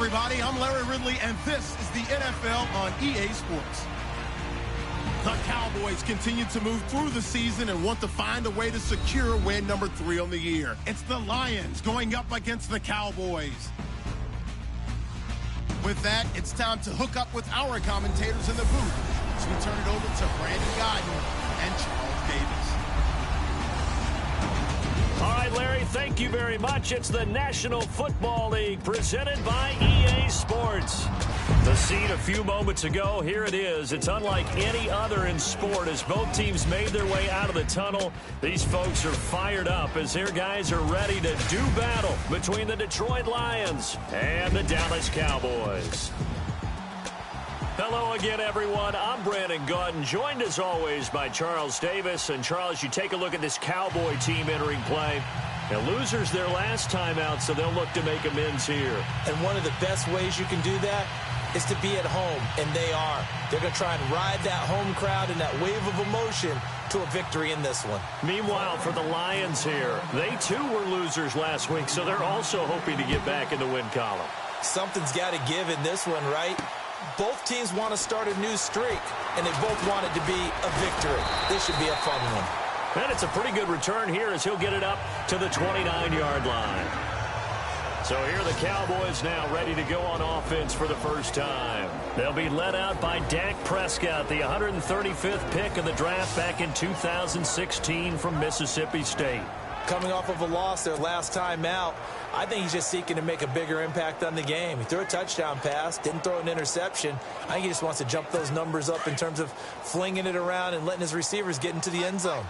everybody. I'm Larry Ridley, and this is the NFL on EA Sports. The Cowboys continue to move through the season and want to find a way to secure win number 3 on the year. It's the Lions going up against the Cowboys. With that, it's time to hook up with our commentators in the booth as we turn it over to Brandon Godden and Charles Davis. All right, Larry, thank you very much. It's the National Football League presented by EA Sports. The scene a few moments ago, here it is. It's unlike any other in sport as both teams made their way out of the tunnel. These folks are fired up as their guys are ready to do battle between the Detroit Lions and the Dallas Cowboys. Hello again, everyone. I'm Brandon Godden, joined as always by Charles Davis. And Charles, you take a look at this Cowboy team entering play. Now, losers their last time out, so they'll look to make amends here. And one of the best ways you can do that is to be at home, and they are. They're going to try and ride that home crowd and that wave of emotion to a victory in this one. Meanwhile, for the Lions here, they too were losers last week, so they're also hoping to get back in the win column. Something's got to give in this one, right? Both teams want to start a new streak, and they both want it to be a victory. This should be a fun one. And it's a pretty good return here as he'll get it up to the 29-yard line. So here are the Cowboys now ready to go on offense for the first time. They'll be led out by Dak Prescott, the 135th pick of the draft back in 2016 from Mississippi State. Coming off of a loss their last time out, I think he's just seeking to make a bigger impact on the game. He threw a touchdown pass, didn't throw an interception. I think he just wants to jump those numbers up in terms of flinging it around and letting his receivers get into the end zone.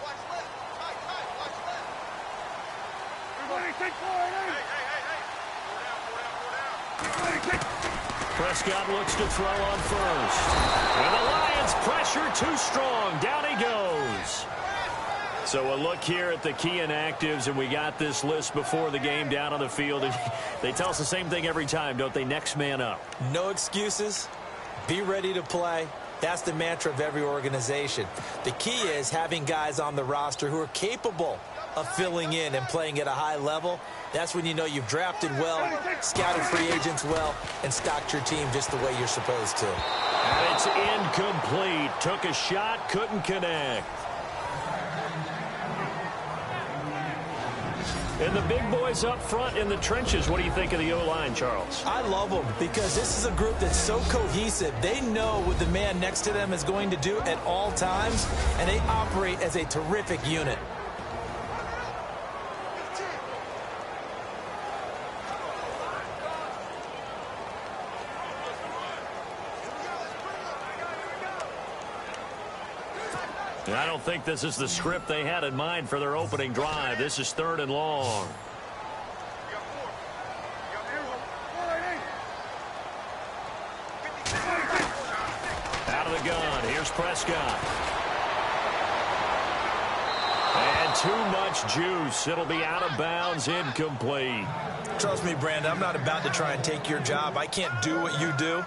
Prescott looks to throw on first. And the Lions pressure too strong. Down he goes. So a look here at the key inactives, and we got this list before the game down on the field. And they tell us the same thing every time, don't they? Next man up. No excuses. Be ready to play. That's the mantra of every organization. The key is having guys on the roster who are capable of filling in and playing at a high level. That's when you know you've drafted well, scouted free agents well, and stocked your team just the way you're supposed to. And it's incomplete. Took a shot, couldn't connect. And the big boys up front in the trenches. What do you think of the O-line, Charles? I love them because this is a group that's so cohesive. They know what the man next to them is going to do at all times, and they operate as a terrific unit. I don't think this is the script they had in mind for their opening drive. This is 3rd and long. Out of the gun. Here's Prescott. And too much juice. It'll be out of bounds, incomplete. Trust me, Brandon, I'm not about to try and take your job. I can't do what you do.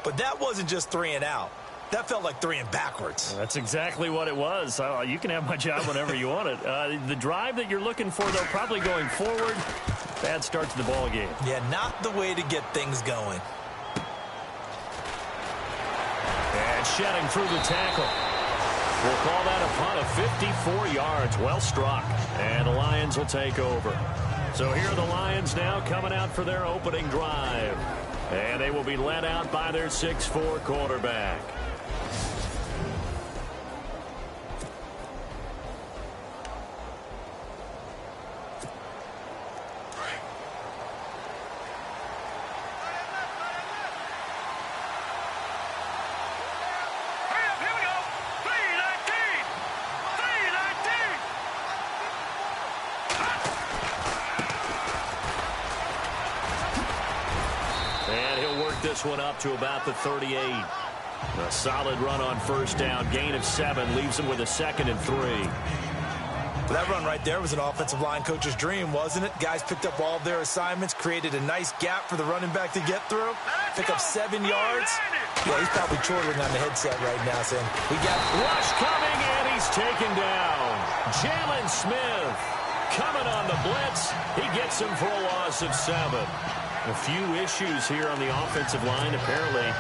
But that wasn't just 3 and out. That felt like 3 and backwards. That's exactly what it was. You can have my job whenever you want it. The drive that you're looking for, though, probably going forward. Bad start to the ball game. Yeah, not the way to get things going. And shedding through the tackle. We'll call that a punt of 54 yards. Well struck. And the Lions will take over. So here are the Lions now coming out for their opening drive. And they will be led out by their 6'4" quarterback. This one up to about the 38. A solid run on first down. Gain of 7 leaves him with a 2nd and 3. That run right there was an offensive line coach's dream, wasn't it? Guys picked up all of their assignments, created a nice gap for the running back to get through, pick up 7 yards. Yeah, he's probably chortling on the headset right now saying, we got rush coming, and he's taken down. Jalen Smith coming on the blitz. He gets him for a loss of 7. A few issues here on the offensive line. Apparently,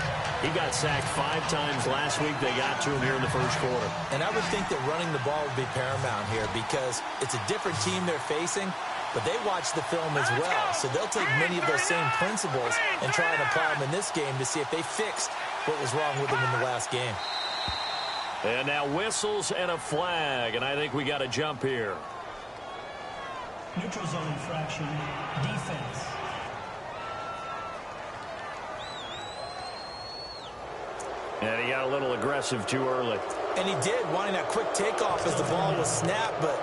he got sacked 5 times last week. They got to him here in the first quarter. And I would think that running the ball would be paramount here because it's a different team they're facing, but they watch the film as well. So they'll take many of those same principles and try and apply them in this game to see if they fixed what was wrong with them in the last game. And now whistles and a flag, and I think we got a jump here. Neutral zone infraction, defense. And he got a little aggressive too early. And he did, wanting that quick takeoff as the ball was snapped, but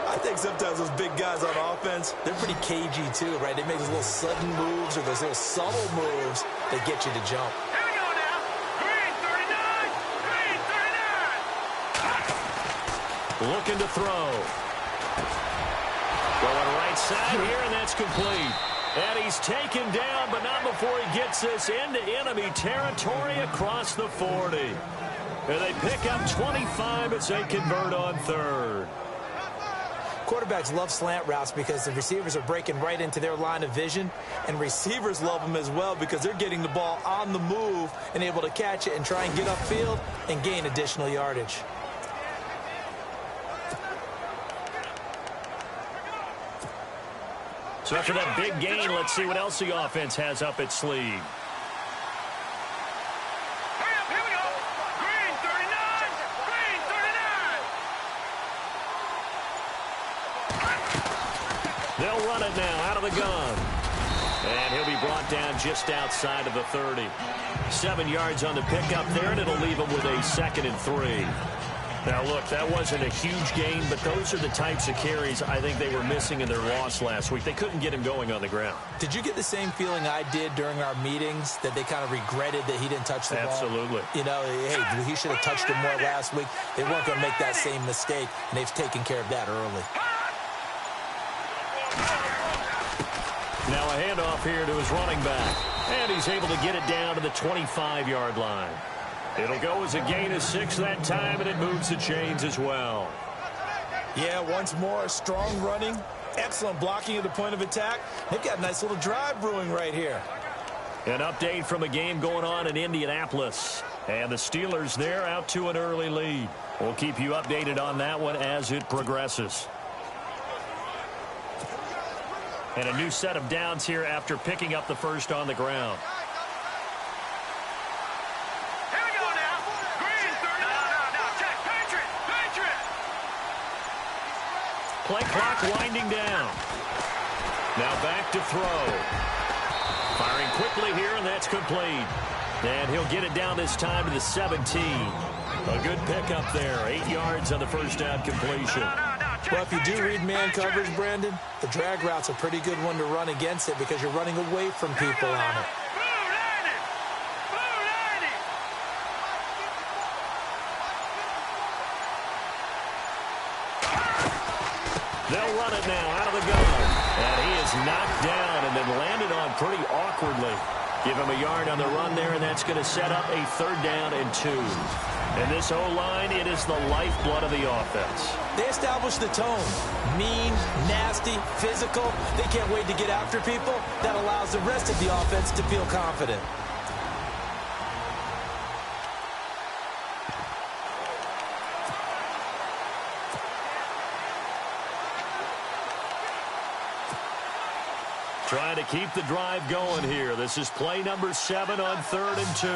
I think sometimes those big guys on offense, they're pretty cagey too, right? They make those little sudden moves or those little subtle moves that get you to jump. Here we go now. Green 39. Green 39. Looking to throw. Going right side here, and that's complete. And he's taken down, but not before he gets this into enemy territory across the 40. And they pick up 25 as they convert on third. Quarterbacks love slant routes because the receivers are breaking right into their line of vision, and receivers love them as well because they're getting the ball on the move and able to catch it and try and get upfield and gain additional yardage. So after that big gain, let's see what else the offense has up its sleeve. Hurry up, here we go. Green 39. Green 39. They'll run it now out of the gun. And he'll be brought down just outside of the 30. 7 yards on the pickup there, and it'll leave him with a 2nd and 3. Now, look, that wasn't a huge gain, but those are the types of carries I think they were missing in their loss last week. They couldn't get him going on the ground. Did you get the same feeling I did during our meetings, that they kind of regretted that he didn't touch the ball? Absolutely. You know, hey, he should have touched it more last week. They weren't going to make that same mistake, and they've taken care of that early. Now a handoff here to his running back. And he's able to get it down to the 25-yard line. It'll go as a gain of 6 that time, and it moves the chains as well. Yeah, once more, strong running, excellent blocking at the point of attack. They've got a nice little drive brewing right here. An update from a game going on in Indianapolis. And the Steelers there out to an early lead. We'll keep you updated on that one as it progresses. And a new set of downs here after picking up the first on the ground. Here we go now. Green 39. No. Check. Patriot. Play clock winding down. Now back to throw. Firing quickly here, and that's complete. And he'll get it down this time to the 17. A good pickup there. 8 yards on the first down completion. Well, if you do read man coverage, Brandon, the drag route's a pretty good one to run against it because you're running away from people on it. They'll run it now out of the gun. And he is knocked down and then landed on pretty awkwardly. Give him a yard on the run there, and that's going to set up a 3rd down and 2. And this O-line, it is the lifeblood of the offense. They establish the tone. Mean, nasty, physical. They can't wait to get after people. That allows the rest of the offense to feel confident. Trying to keep the drive going here. This is play number 7 on 3rd and 2.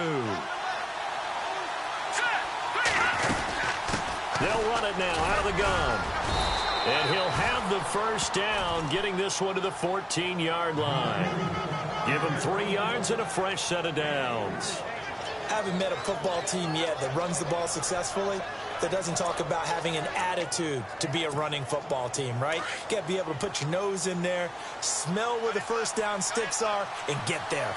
They'll run it now out of the gun. And he'll have the first down, getting this one to the 14-yard line. Give him 3 yards and a fresh set of downs. I haven't met a football team yet that runs the ball successfully that doesn't talk about having an attitude to be a running football team, right? You got to be able to put your nose in there, smell where the first down sticks are, and get there.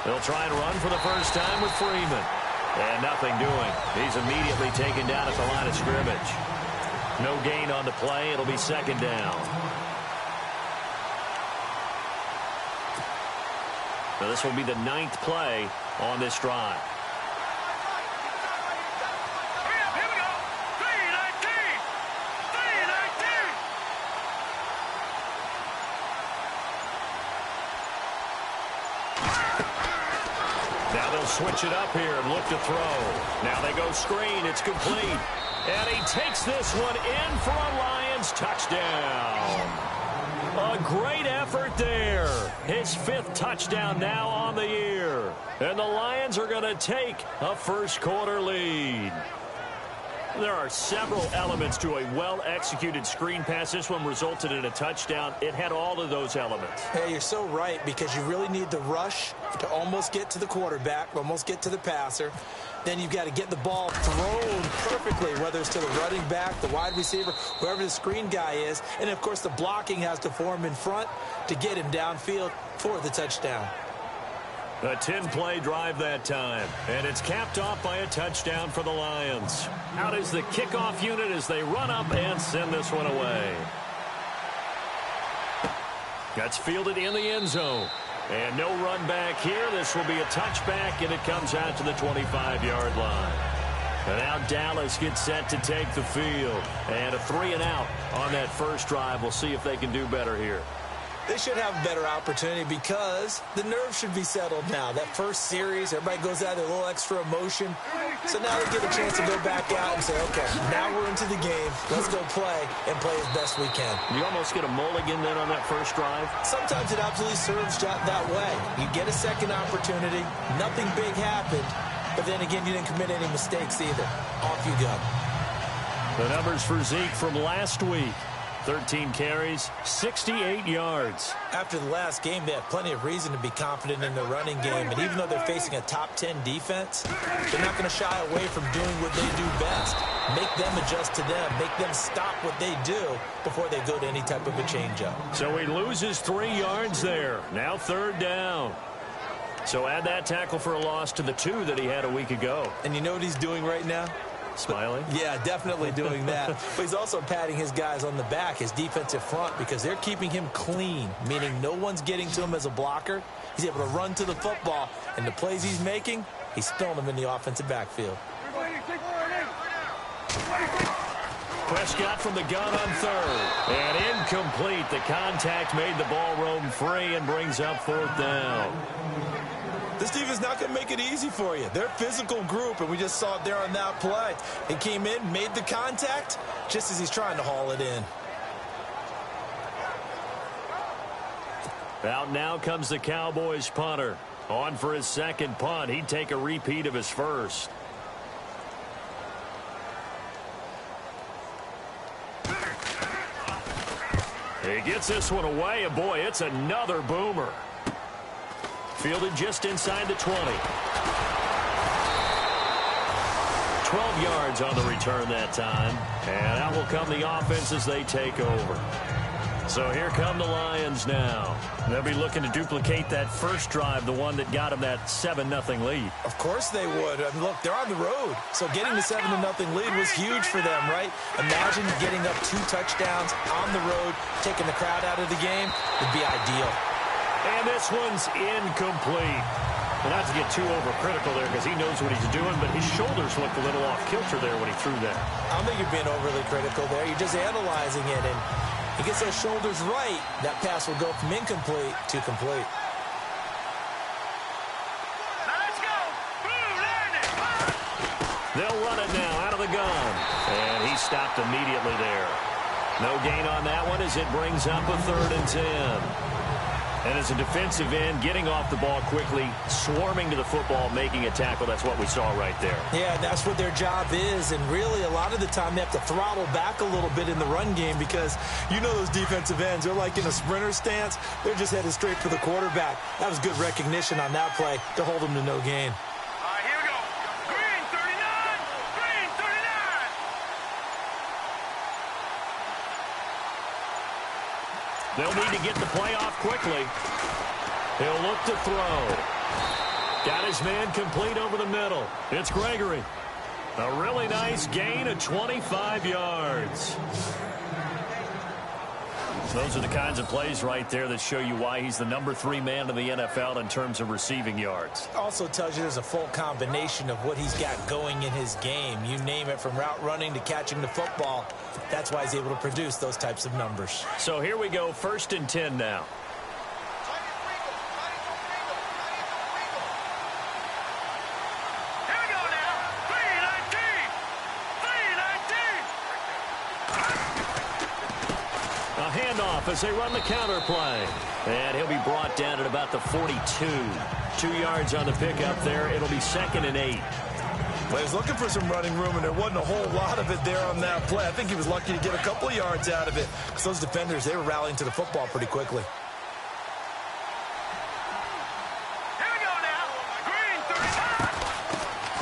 They'll try and run for the first time with Freeman. And nothing doing. He's immediately taken down at the line of scrimmage. No gain on the play. It'll be 2nd down. Now this will be the 9th play on this drive. Now they'll switch it up here and look to throw. Now they go screen. It's complete. And he takes this one in for a Lions touchdown. A great effort there. His 5th touchdown now on the year. And the Lions are going to take a first-quarter lead. There are several elements to a well-executed screen pass. This one resulted in a touchdown. It had all of those elements. Hey, you're so right, because you really need the rush to almost get to the quarterback, almost get to the passer. Then you've got to get the ball thrown perfectly, whether it's to the running back, the wide receiver, whoever the screen guy is. And, of course, the blocking has to form in front to get him downfield for the touchdown. A 10-play drive that time, and it's capped off by a touchdown for the Lions. Out is the kickoff unit as they run up and send this one away. That's fielded in the end zone. And no run back here. This will be a touchback, and it comes out to the 25-yard line. And now Dallas gets set to take the field. And a 3-and-out on that first drive. We'll see if they can do better here. They should have a better opportunity because the nerves should be settled now. That first series, everybody goes out with a little extra emotion. So now they get a chance to go back out and say, okay, now we're into the game. Let's go play and play as best we can. You almost get a mulligan then on that first drive? Sometimes it absolutely serves that way. You get a second opportunity. Nothing big happened. But then again, you didn't commit any mistakes either. Off you go. The numbers for Zeke from last week. 13 carries, 68 yards. After the last game, they have plenty of reason to be confident in their running game. And even though they're facing a top 10 defense, they're not going to shy away from doing what they do best. Make them adjust to them. Make them stop what they do before they go to any type of a changeup. So he loses 3 yards there. Now 3rd down. So add that tackle for a loss to the 2 that he had a week ago. And you know what he's doing right now? Smiling? Yeah, definitely doing that. But he's also patting his guys on the back, his defensive front, because they're keeping him clean, meaning no one's getting to him as a blocker. He's able to run to the football, and the plays he's making, he's throwing them in the offensive backfield. Prescott from the gun on 3rd. And incomplete. The contact made the ball roam free and brings up 4th down. This defense not going to make it easy for you. They're a physical group, and we just saw it there on that play. He came in, made the contact, just as he's trying to haul it in. Out now comes the Cowboys punter. On for his 2nd punt. He'd take a repeat of his first. He gets this one away, and boy, it's another boomer. Fielded just inside the 20. 12 yards on the return that time. And out will come the offense as they take over. So here come the Lions now. They'll be looking to duplicate that first drive, the one that got them that 7-0 lead. Of course they would. I mean, look, they're on the road. So getting the 7-0 lead was huge for them, right? Imagine getting up 2 touchdowns on the road, taking the crowd out of the game would be ideal. And this one's incomplete. Well, not to get too overcritical there because he knows what he's doing, but his shoulders looked a little off kilter there when he threw that. I don't think you're being overly critical there. You're just analyzing it, and he gets those shoulders right. That pass will go from incomplete to complete. Now let's go. Boom, learn it. They'll run it now out of the gun. And he stopped immediately there. No gain on that one as it brings up a 3rd and 10. And as a defensive end, getting off the ball quickly, swarming to the football, making a tackle, that's what we saw right there. Yeah, that's what their job is. And really, a lot of the time, they have to throttle back a little bit in the run game because you know those defensive ends, they're like in a sprinter stance. They're just headed straight for the quarterback. That was good recognition on that play to hold them to no gain. All right, here we go. Green 39. Green 39. They'll need to get the play off quickly. He'll look to throw. Got his man complete over the middle. It's Gregory. A really nice gain of 25 yards. Those are the kinds of plays right there that show you why he's the number 3 man in the NFL in terms of receiving yards. Also tells you there's a full combination of what he's got going in his game. You name it, from route running to catching the football. That's why he's able to produce those types of numbers. So here we go, 1st and 10 now. off as they run the counter play. And he'll be brought down at about the 42. 2 yards on the pickup there. It'll be 2nd and 8. Well, he was looking for some running room, and there wasn't a whole lot of it there on that play. I think he was lucky to get a couple of yards out of it because those defenders, they were rallying to the football pretty quickly.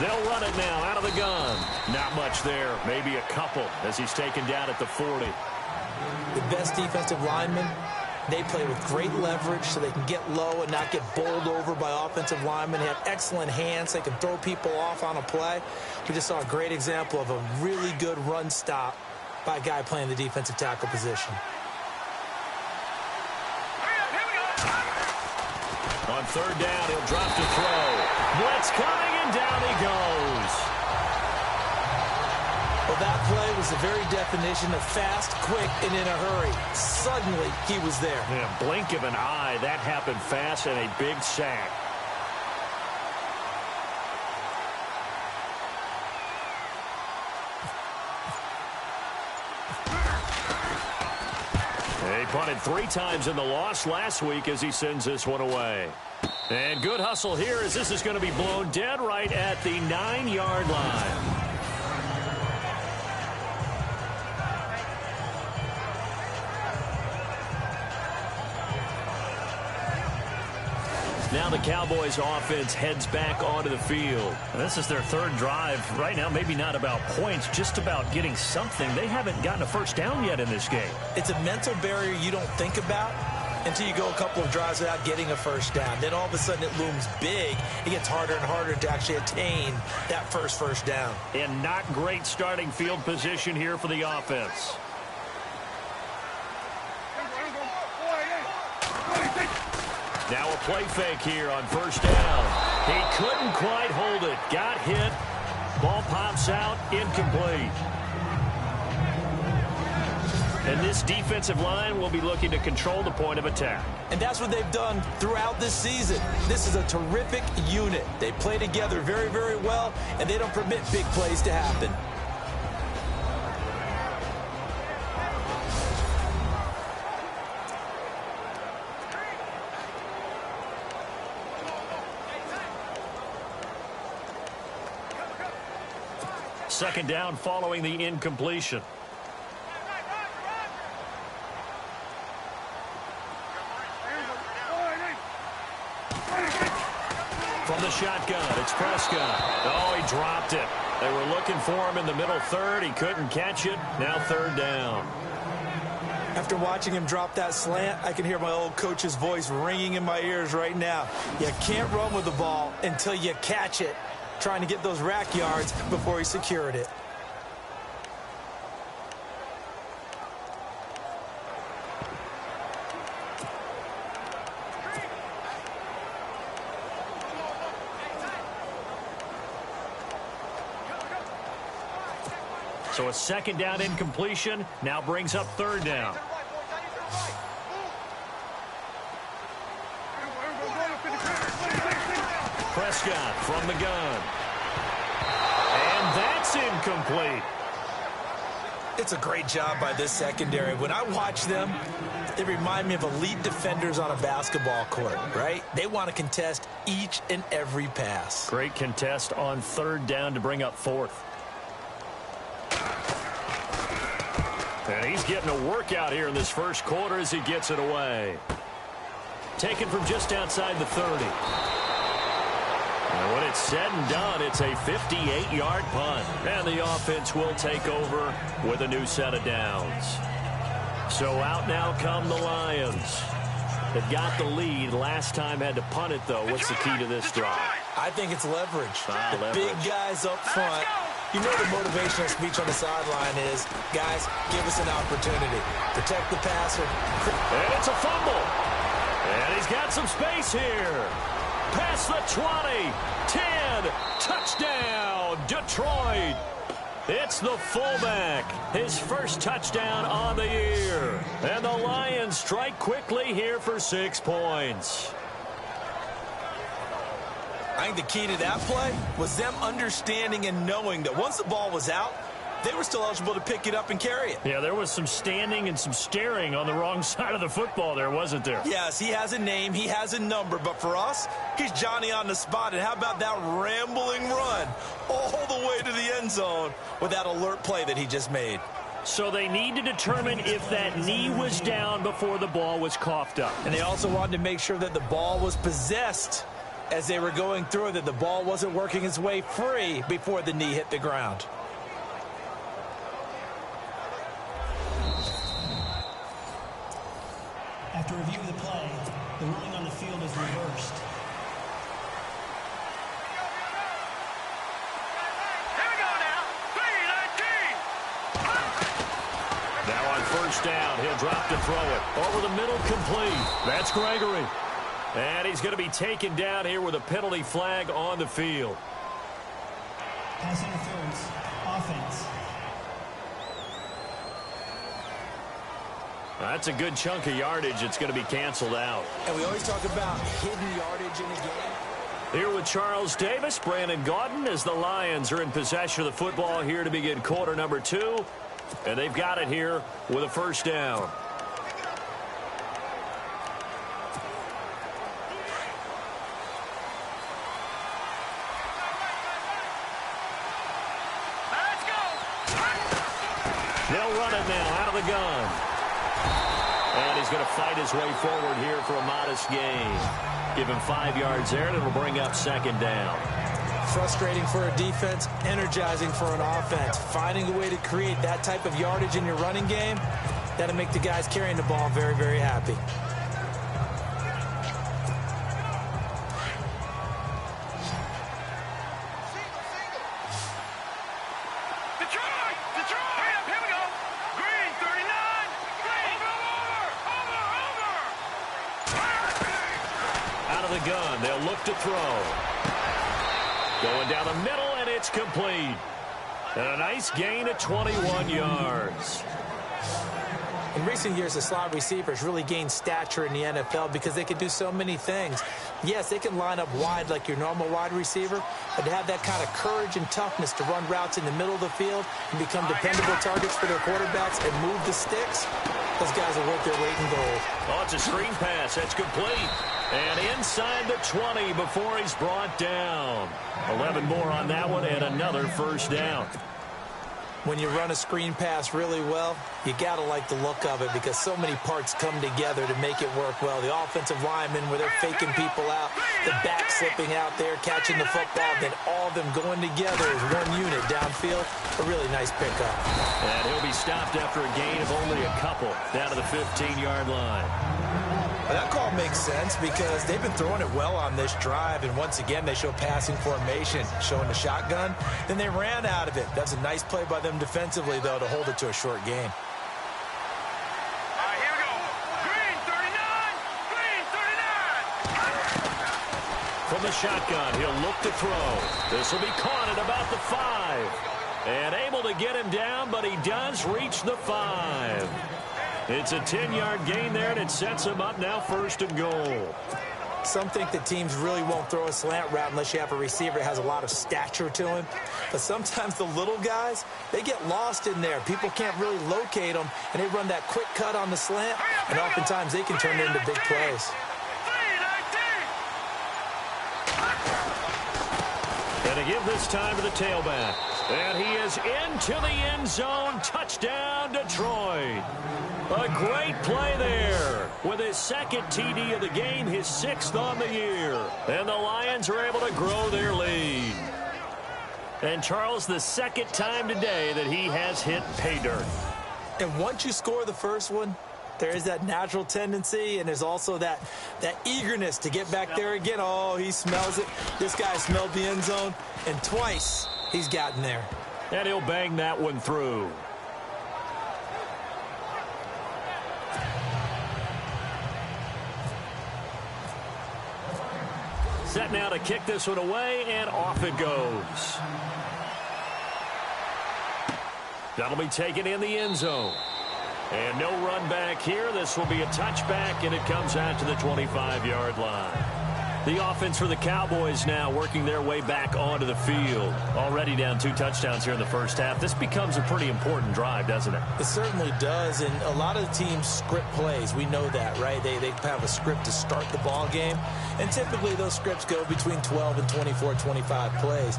They'll run it now out of the gun. Not much there. Maybe a couple as he's taken down at the 40. The best defensive linemen, they play with great leverage so they can get low and not get bowled over by offensive linemen. They have excellent hands. They can throw people off on a play. We just saw a great example of a really good run stop by a guy playing the defensive tackle position. On 3rd down, he'll drop to throw. Blitz coming, and down he goes. Well, that play was the very definition of fast, quick, and in a hurry. Suddenly, he was there. Yeah, blink of an eye. That happened fast and a big sack. He punted 3 times in the loss last week as he sends this one away. And good hustle here as this is going to be blown dead right at the 9-yard line. Now the Cowboys offense heads back onto the field. And this is their 3rd drive. Right now, maybe not about points, just about getting something. They haven't gotten a first down yet in this game. It's a mental barrier you don't think about until you go a couple of drives without getting a first down. Then all of a sudden it looms big. It gets harder and harder to actually attain that first down. And not great starting field position here for the offense. Now a play fake here on 1st down. He couldn't quite hold it. Got hit. Ball pops out. Incomplete. And this defensive line will be looking to control the point of attack. And that's what they've done throughout this season. This is a terrific unit. They play together very, very well, and they don't permit big plays to happen. Second down following the incompletion. From the shotgun, it's Prescott. Oh, he dropped it. They were looking for him in the middle 3rd. He couldn't catch it. Now 3rd down. After watching him drop that slant, I can hear my old coach's voice ringing in my ears right now. You can't run with the ball until you catch it. Trying to get those rack yards before he secured it. So a 2nd down incompletion now brings up 3rd down. Prescott from the gun. And that's incomplete. It's a great job by this secondary. When I watch them, they remind me of elite defenders on a basketball court, right? They want to contest each and every pass. Great contest on 3rd down to bring up 4th. And he's getting a workout here in this first quarter as he gets it away. Taken from just outside the 30. And when it's said and done, it's a 58-yard punt. And the offense will take over with a new set of downs. So out now come the Lions. They've got the lead. Last time had to punt it, though. What's the key to this drive? I think it's leverage. Leverage. Big guys up front. You know the motivational speech on the sideline is, guys, give us an opportunity. Protect the passer. And it's a fumble. And he's got some space here. Past the 20, 10, touchdown, Detroit. It's the fullback, his first touchdown on the year. And the Lions strike quickly here for 6 points. I think the key to that play was them understanding and knowing that once the ball was out, they were still eligible to pick it up and carry it. Yeah, there was some standing and some staring on the wrong side of the football there, wasn't there? Yes, he has a name, he has a number, but for us, he's Johnny on the spot. And how about that rambling run all the way to the end zone with that alert play that he just made? So they need to determine if that knee was down before the ball was coughed up. And they also wanted to make sure that the ball was possessed as they were going through it, that the ball wasn't working its way free before the knee hit the ground. After review of the play, the ruling on the field is reversed. Here we go now. 3-19. Now on first down, he'll drop to throw it. Over the middle, complete. That's Gregory. And he's going to be taken down here with a penalty flag on the field. Pass interference. Offense. That's a good chunk of yardage. It's going to be canceled out. And we always talk about hidden yardage in a game. Here with Charles Davis, Brandon Gaudin, as the Lions are in possession of the football here to begin quarter number 2. And they've got it here with a first down. Let's go. They'll run it now out of the gun. And he's going to fight his way forward here for a modest gain. Give him 5 yards there, and it'll bring up second down. Frustrating for a defense, energizing for an offense. Finding a way to create that type of yardage in your running game, that'll make the guys carrying the ball very, very happy. Detroit! Hurry up, here we go. Green, 39. Green. Over. Out of the gun, they'll look to throw. Going down the middle, and it's complete. And a nice gain of 21 yards. In recent years, the slot receivers really gained stature in the NFL because they can do so many things. Yes, they can line up wide like your normal wide receiver, but to have that kind of courage and toughness to run routes in the middle of the field and become dependable targets for their quarterbacks and move the sticks, those guys are worth their weight in gold. Oh, it's a screen pass. That's complete. And inside the 20 before he's brought down. 11 more on that one and another first down. When you run a screen pass really well, you got to like the look of it because so many parts come together to make it work well. The offensive linemen where they're faking people out, the back slipping out there, catching the football, then all of them going together as one unit downfield. A really nice pickup. And he'll be stopped after a gain of only a couple down to the 15-yard line. Well, that call makes sense because they've been throwing it well on this drive, and once again they show passing formation, showing the shotgun. Then they ran out of it. That's a nice play by them defensively, though, to hold it to a short gain. All right, here we go. Green, 39. Green, 39. From the shotgun, he'll look to throw. This will be caught at about the 5. And able to get him down, but he does reach the 5. It's a 10-yard gain there, and it sets him up now first and goal. Some think that teams really won't throw a slant route unless you have a receiver that has a lot of stature to him. But sometimes the little guys, they get lost in there. People can't really locate them, and they run that quick cut on the slant, and oftentimes they can turn it into big plays. 3-19. And to give this time to the tailback. And he is into the end zone. Touchdown, Detroit. A great play there with his second TD of the game, his 6th on the year. And the Lions are able to grow their lead. And Charles, the second time today that he has hit pay dirt. And once you score the first one, there is that natural tendency, and there's also that eagerness to get back there again. Oh, he smells it. This guy smelled the end zone, and twice he's gotten there. And he'll bang that one through. Set now to kick this one away, and off it goes. That'll be taken in the end zone. And no run back here. This will be a touchback, and it comes out to the 25-yard line. The offense for the Cowboys now working their way back onto the field. Already down 2 touchdowns here in the first half. This becomes a pretty important drive, doesn't it? It certainly does, and a lot of the teams script plays. We know that, right? They have a script to start the ball game, and typically those scripts go between 12 and 24, 25 plays.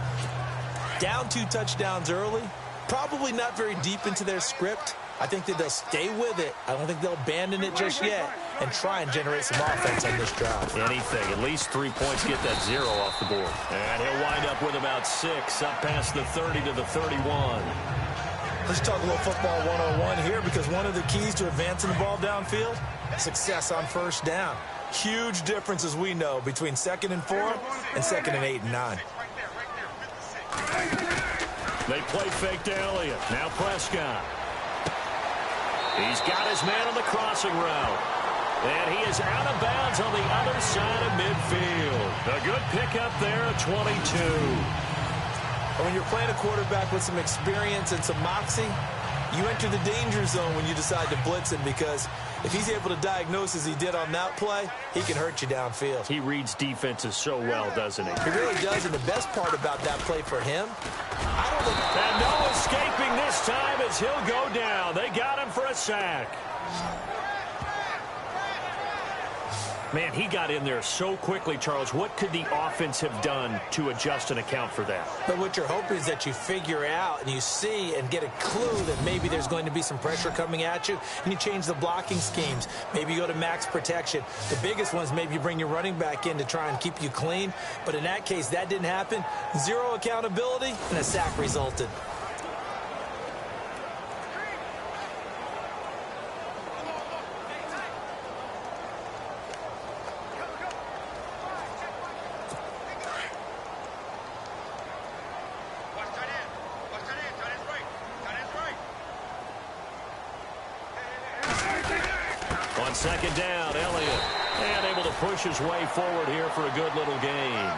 Down 2 touchdowns early, probably not very deep into their script. I think that they'll stay with it. I don't think they'll abandon it just yet and try and generate some offense on this drive. Anything. At least 3 points, get that 0 off the board. And he'll wind up with about 6, up past the 30 to the 31. Let's talk a little football 101 here, because one of the keys to advancing the ball downfield, success on first down. Huge difference, as we know, between 2nd and 4 and 2nd and 8 and 9. They play fake to Elliott. Now Prescott. He's got his man on the crossing route. And he is out of bounds on the other side of midfield. A good pickup there at 22. When you're playing a quarterback with some experience and some moxie, you enter the danger zone when you decide to blitz him, because if he's able to diagnose as he did on that play, he can hurt you downfield. He reads defenses so well, doesn't he? He really does, and the best part about that play for him, I don't think... And no escaping this time as he'll go down. They got him for a sack. Man, he got in there so quickly, Charles. What could the offense have done to adjust and account for that? But what you're hoping is that you figure out and you see and get a clue that maybe there's going to be some pressure coming at you, and you change the blocking schemes. Maybe you go to max protection. The biggest one is maybe you bring your running back in to try and keep you clean. But in that case, that didn't happen. 0 accountability, and a sack resulted. On 2nd down, Elliott, and able to push his way forward here for a good little gain.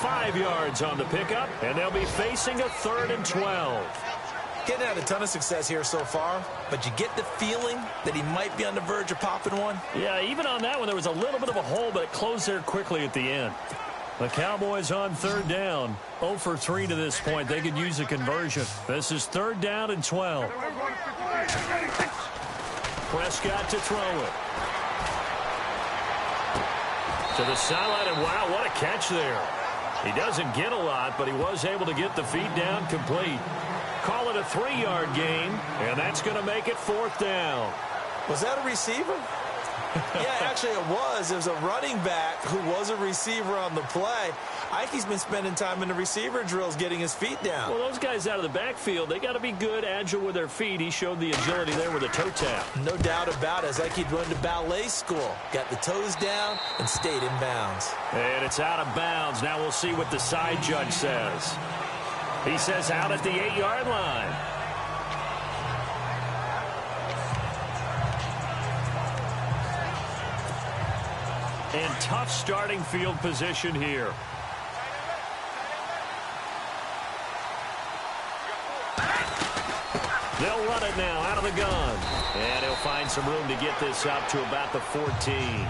5 yards on the pickup, and they'll be facing a 3rd and 12. Getting had a ton of success here so far, but you get the feeling that he might be on the verge of popping one. Yeah, even on that one, there was a little bit of a hole, but it closed there quickly at the end. The Cowboys on 3rd down. 0 for 3 to this point. They could use a conversion. This is 3rd down and 12. Prescott to throw it. To the sideline, and wow, what a catch there. He doesn't get a lot, but he was able to get the feet down complete. Call it a 3-yard gain, and that's going to make it 4th down. Was that a receiver? Yeah, actually it was. It was a running back who was a receiver on the play. Ike's been spending time in the receiver drills getting his feet down. Well, those guys out of the backfield, they got to be good, agile with their feet. He showed the agility there with a toe tap. No doubt about it. It's like he'd run to ballet school. Got the toes down and stayed in bounds. And it's out of bounds. Now we'll see what the side judge says. He says out at the 8-yard line. And tough starting field position here. They'll run it now out of the gun. And he'll find some room to get this up to about the 14.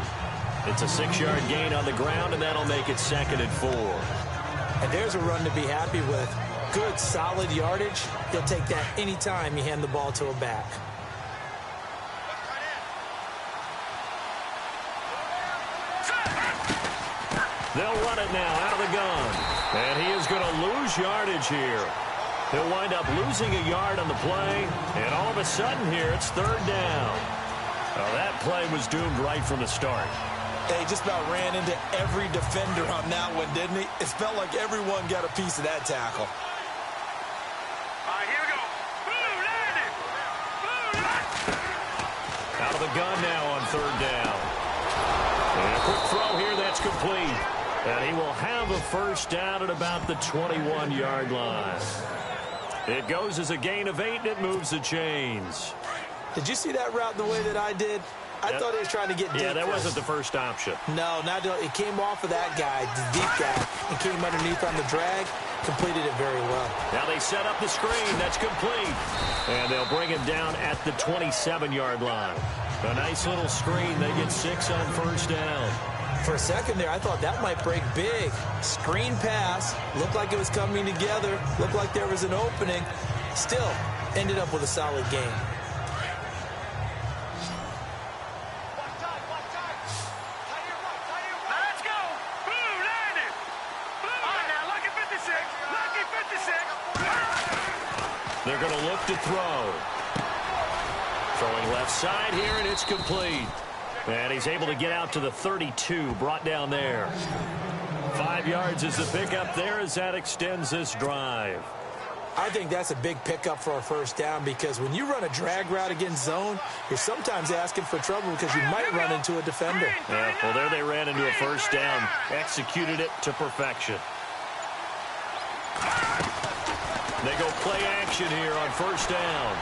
It's a 6-yard gain on the ground, and that'll make it 2nd and 4. And there's a run to be happy with. Good, solid yardage. He'll take that anytime you hand the ball to a back. They'll run it now out of the gun. And he is going to lose yardage here. He'll wind up losing a yard on the play. And all of a sudden here, it's 3rd down. Well, that play was doomed right from the start. He just about ran into every defender on that one, didn't he? It felt like everyone got a piece of that tackle. All right, here we go. Blue landing. Blue landing. Out of the gun now on 3rd down. And a quick throw here, that's complete. And he will have a first down at about the 21-yard line. It goes as a gain of 8, and it moves the chains. Did you see that route the way that I did? I thought he was trying to get deep. Yeah, that wasn't the first option. No, it came off of that guy, the deep guy, and came underneath on the drag. Completed it very well. Now they set up the screen. That's complete. And they'll bring him down at the 27-yard line. A nice little screen. They get 6 on first down. For a second there, I thought that might break big. Screen pass, looked like it was coming together, looked like there was an opening. Still, ended up with a solid game. Let's go. Blue landed. Blue. All right, now, lucky 56. Lucky 56. They're going to look to throw. Throwing left side here, and it's complete. And he's able to get out to the 32, brought down there. 5 yards is the pickup there as that extends this drive. I think that's a big pickup for a first down because when you run a drag route against zone, you're sometimes asking for trouble because you might run into a defender. Yeah, well, there they ran into a first down. Executed it to perfection. They go play action here on first down.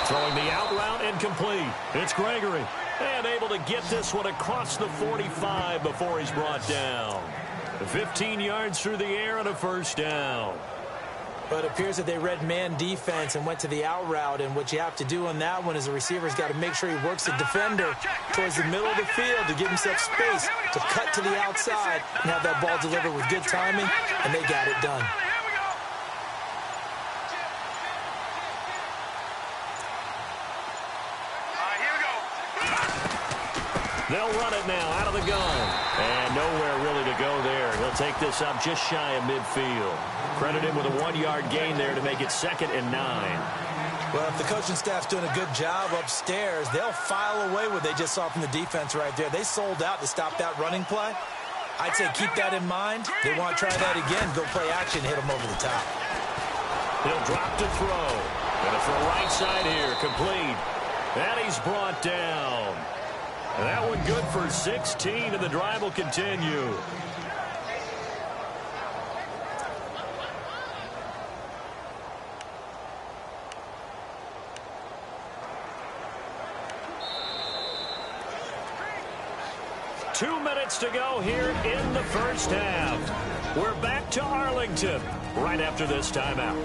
Throwing the out route incomplete. It's Gregory. And able to get this one across the 45 before he's brought down. 15 yards through the air and a first down. But it appears that they read man defense and went to the out route. And what you have to do on that one is the receiver's got to make sure he works the defender towards the middle of the field to give himself space to cut to the outside and have that ball delivered with good timing. And they got it done. They'll run it now out of the gun. And nowhere really to go there. He'll take this up just shy of midfield. Credit him with a 1-yard gain there to make it 2nd and 9. Well, if the coaching staff's doing a good job upstairs, they'll file away what they just saw from the defense right there. They sold out to stop that running play. I'd say keep that in mind. They want to try that again. Go play action, hit them over the top. He'll drop to throw. Gonna throw right side here, complete. And he's brought down. And that one good for 16, and the drive will continue. Two minutes to go here in the first half. We're back to Arlington right after this timeout.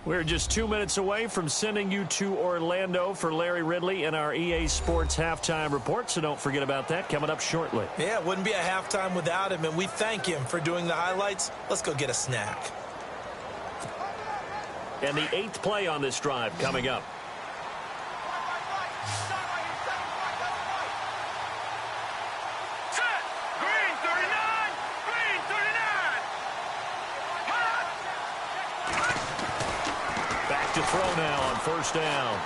We're just 2 minutes away from sending you to Orlando for Larry Ridley and our EA Sports halftime report, so don't forget about that coming up shortly. Yeah, it wouldn't be a halftime without him, and we thank him for doing the highlights. Let's go get a snack. And the 8th play on this drive coming up. Set. Green 39. Green 39. Back to throw now on first down.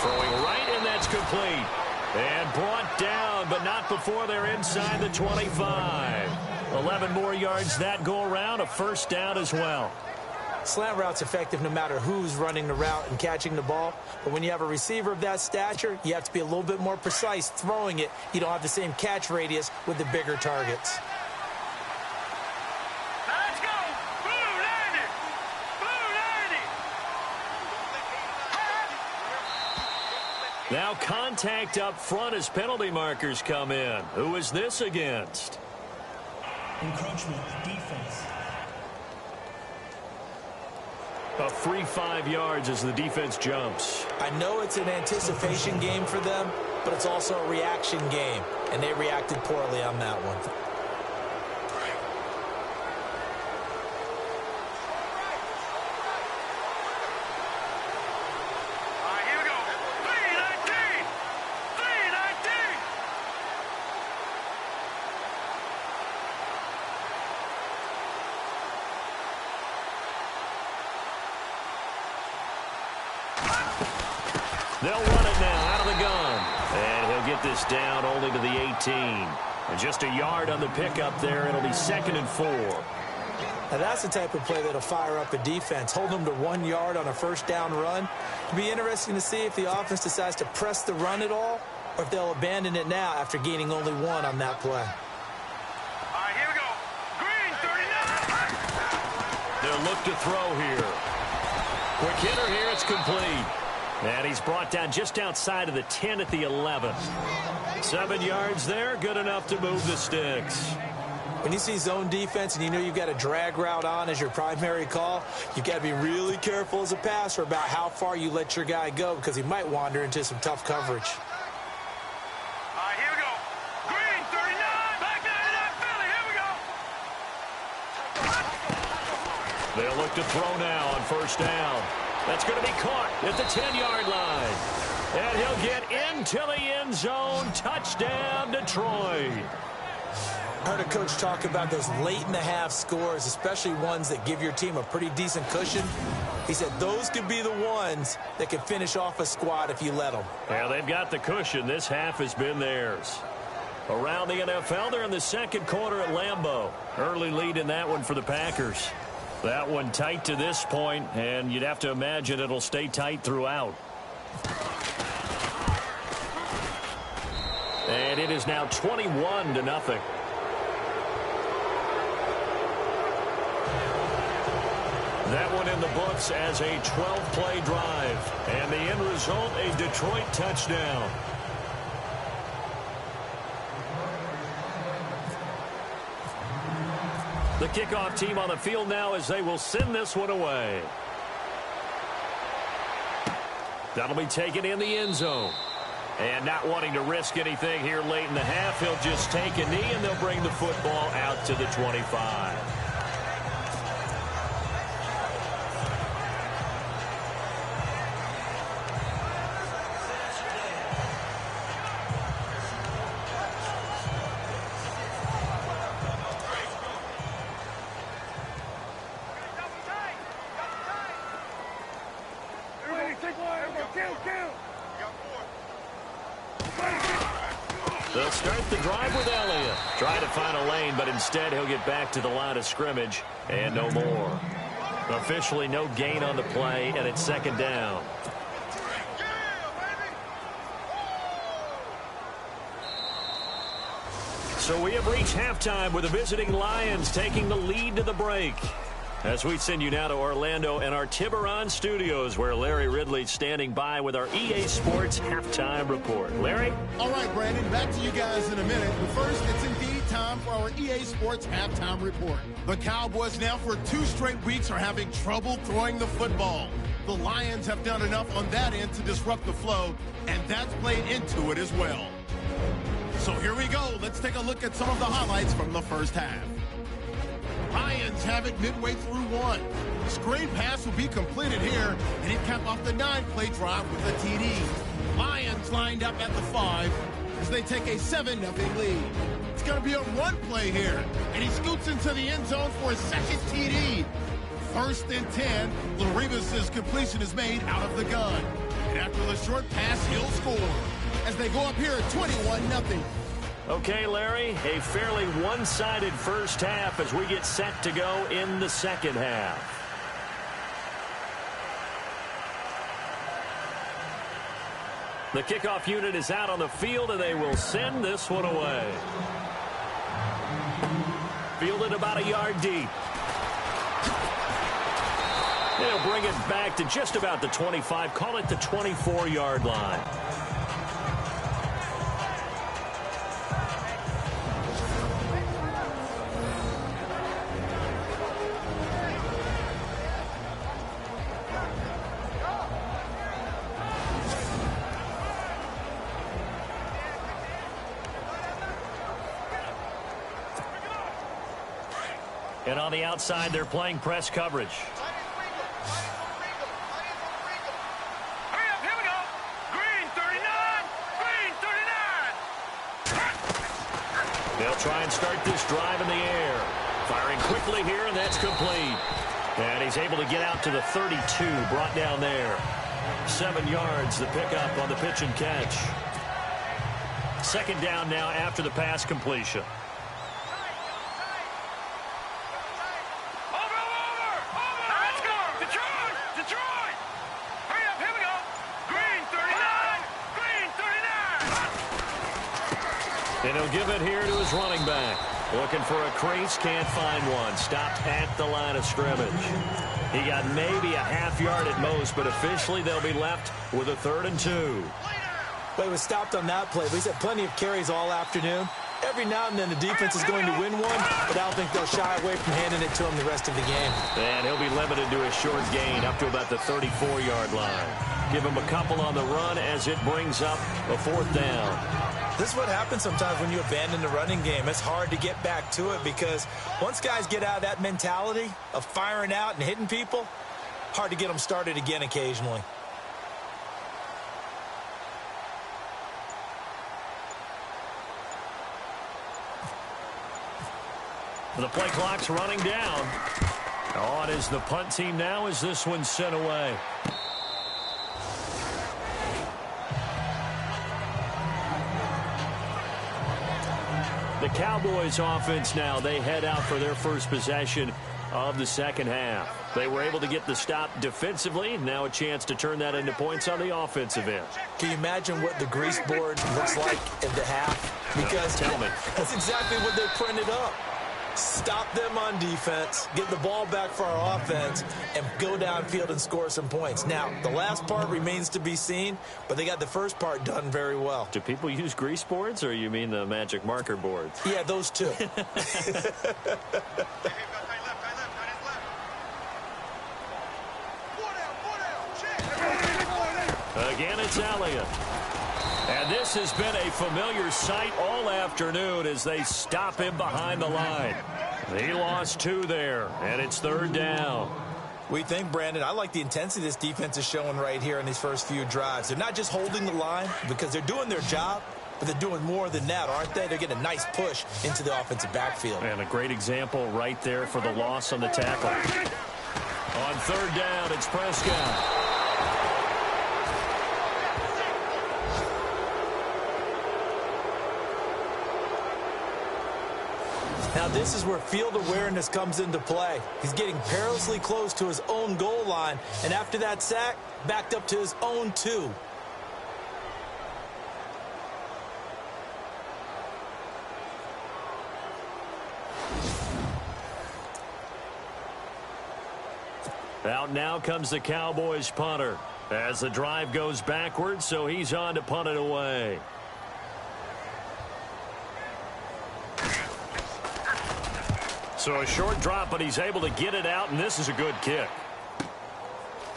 Throwing right, and that's complete. And brought down, but not before they're inside the 25. 11 more yards that go around, a first down as well. Slant route's effective no matter who's running the route and catching the ball. But when you have a receiver of that stature, you have to be a little bit more precise throwing it. You don't have the same catch radius with the bigger targets. Let's go. Blue landed. Blue landed. Now contact up front as penalty markers come in. Who is this against? Encroachment, defense. A free 5 yards as the defense jumps. I know it's an anticipation game for them, but it's also a reaction game, and they reacted poorly on that one. All right, here we go. 319. 319. They'll run it now out of the gun. And he'll get this down only to the 18. And just a yard on the pickup there. It'll be 2nd and 4. Now that's the type of play that'll fire up a defense. Hold them to 1 yard on a first down run. It'll be interesting to see if the offense decides to press the run at all or if they'll abandon it now after gaining only 1 on that play. All right, here we go. Green 39. They'll look to throw here. Quick hitter here. It's complete. And he's brought down just outside of the 10 at the 11. 7 yards there. Good enough to move the sticks. When you see zone defense and you know you've got a drag route on as your primary call, you've got to be really careful as a passer about how far you let your guy go because he might wander into some tough coverage. All right, here we go. Green, 39. Back 99, Philly. Here we go. They'll look to throw now on first down. That's going to be caught at the 10-yard line. And he'll get into the end zone. Touchdown, Detroit. I heard a coach talk about those late-in-the-half scores, especially ones that give your team a pretty decent cushion. He said those could be the ones that can finish off a squad if you let them. Yeah, they've got the cushion. This half has been theirs. Around the NFL, they're in the second quarter at Lambeau. Early lead in that one for the Packers. That one tight to this point, and you'd have to imagine it'll stay tight throughout. And it is now 21-0. That one in the books as a 12-play drive. And the end result, a Detroit touchdown. The kickoff team on the field now as they will send this one away. That'll be taken in the end zone. And not wanting to risk anything here late in the half, he'll just take a knee and they'll bring the football out to the 25. They'll start the drive with Elliott. Try to find a lane, but instead he'll get back to the line of scrimmage and no more. Officially no gain on the play, and it's second down. So we have reached halftime with the visiting Lions taking the lead to the break. As we send you now to Orlando and our Tiburon studios, where Larry Ridley's standing by with our EA Sports halftime report. Larry? All right, Brandon, back to you guys in a minute. But first, it's indeed time for our EA Sports halftime report. The Cowboys now for 2 straight weeks are having trouble throwing the football. The Lions have done enough on that end to disrupt the flow, and that's played into it as well. So here we go. Let's take a look at some of the highlights from the first half. Lions have it midway through one. Screen pass will be completed here, and he capped off the 9-play drive with a TD. Lions lined up at the 5 as they take a 7-0 lead. It's going to be a run play here, and he scoots into the end zone for his second TD. First and 10, Laribas' completion is made out of the gun. And after the short pass, he'll score as they go up here at 21-0. Okay, Larry, a fairly one-sided first half as we get set to go in the second half. The kickoff unit is out on the field, and they will send this one away. Fielded about a yard deep. They'll bring it back to just about the 25, call it the 24-yard line. And on the outside, they're playing press coverage. Hurry up, here we go. Green, 39. Green, 39. They'll try and start this drive in the air. Firing quickly here, and that's complete. And he's able to get out to the 32, brought down there. 7 yards, the pickup on the pitch and catch. Second down now after the pass completion. And he'll give it here to his running back. Looking for a crease, can't find one. Stopped at the line of scrimmage. He got maybe a half yard at most, but officially they'll be left with a 3rd and 2. But he was stopped on that play. But he's had plenty of carries all afternoon. Every now and then the defense is going to win one, but I don't think they'll shy away from handing it to him the rest of the game. And he'll be limited to a short gain up to about the 34-yard line. Give him a couple on the run as it brings up a 4th down. This is what happens sometimes when you abandon the running game. It's hard to get back to it because once guys get out of that mentality of firing out and hitting people, hard to get them started again occasionally. The play clock's running down. On is the punt team now as this one's sent away. The Cowboys offense now, they head out for their first possession of the second half. They were able to get the stop defensively, and now a chance to turn that into points on the offensive end. Can you imagine what the grease board looks like at the half? Because tell me. That's exactly what they printed up. Stop them on defense, get the ball back for our offense, and go downfield and score some points. Now, the last part remains to be seen, but they got the first part done very well. Do people use grease boards, or you mean the magic marker boards? Yeah, those two. Again, it's Elliott. And this has been a familiar sight all afternoon as they stop him behind the line. He lost 2 there, and it's 3rd down. We think, Brandon, I like the intensity this defense is showing right here in these first few drives. They're not just holding the line because they're doing their job, but they're doing more than that, aren't they? They're getting a nice push into the offensive backfield. And a great example right there for the loss on the tackle. On 3rd down, it's Prescott. Now, this is where field awareness comes into play. He's getting perilously close to his own goal line, and after that sack, backed up to his own 2. Out now comes the Cowboys punter as the drive goes backwards, so he's on to punt it away. So a short drop, but he's able to get it out, and this is a good kick.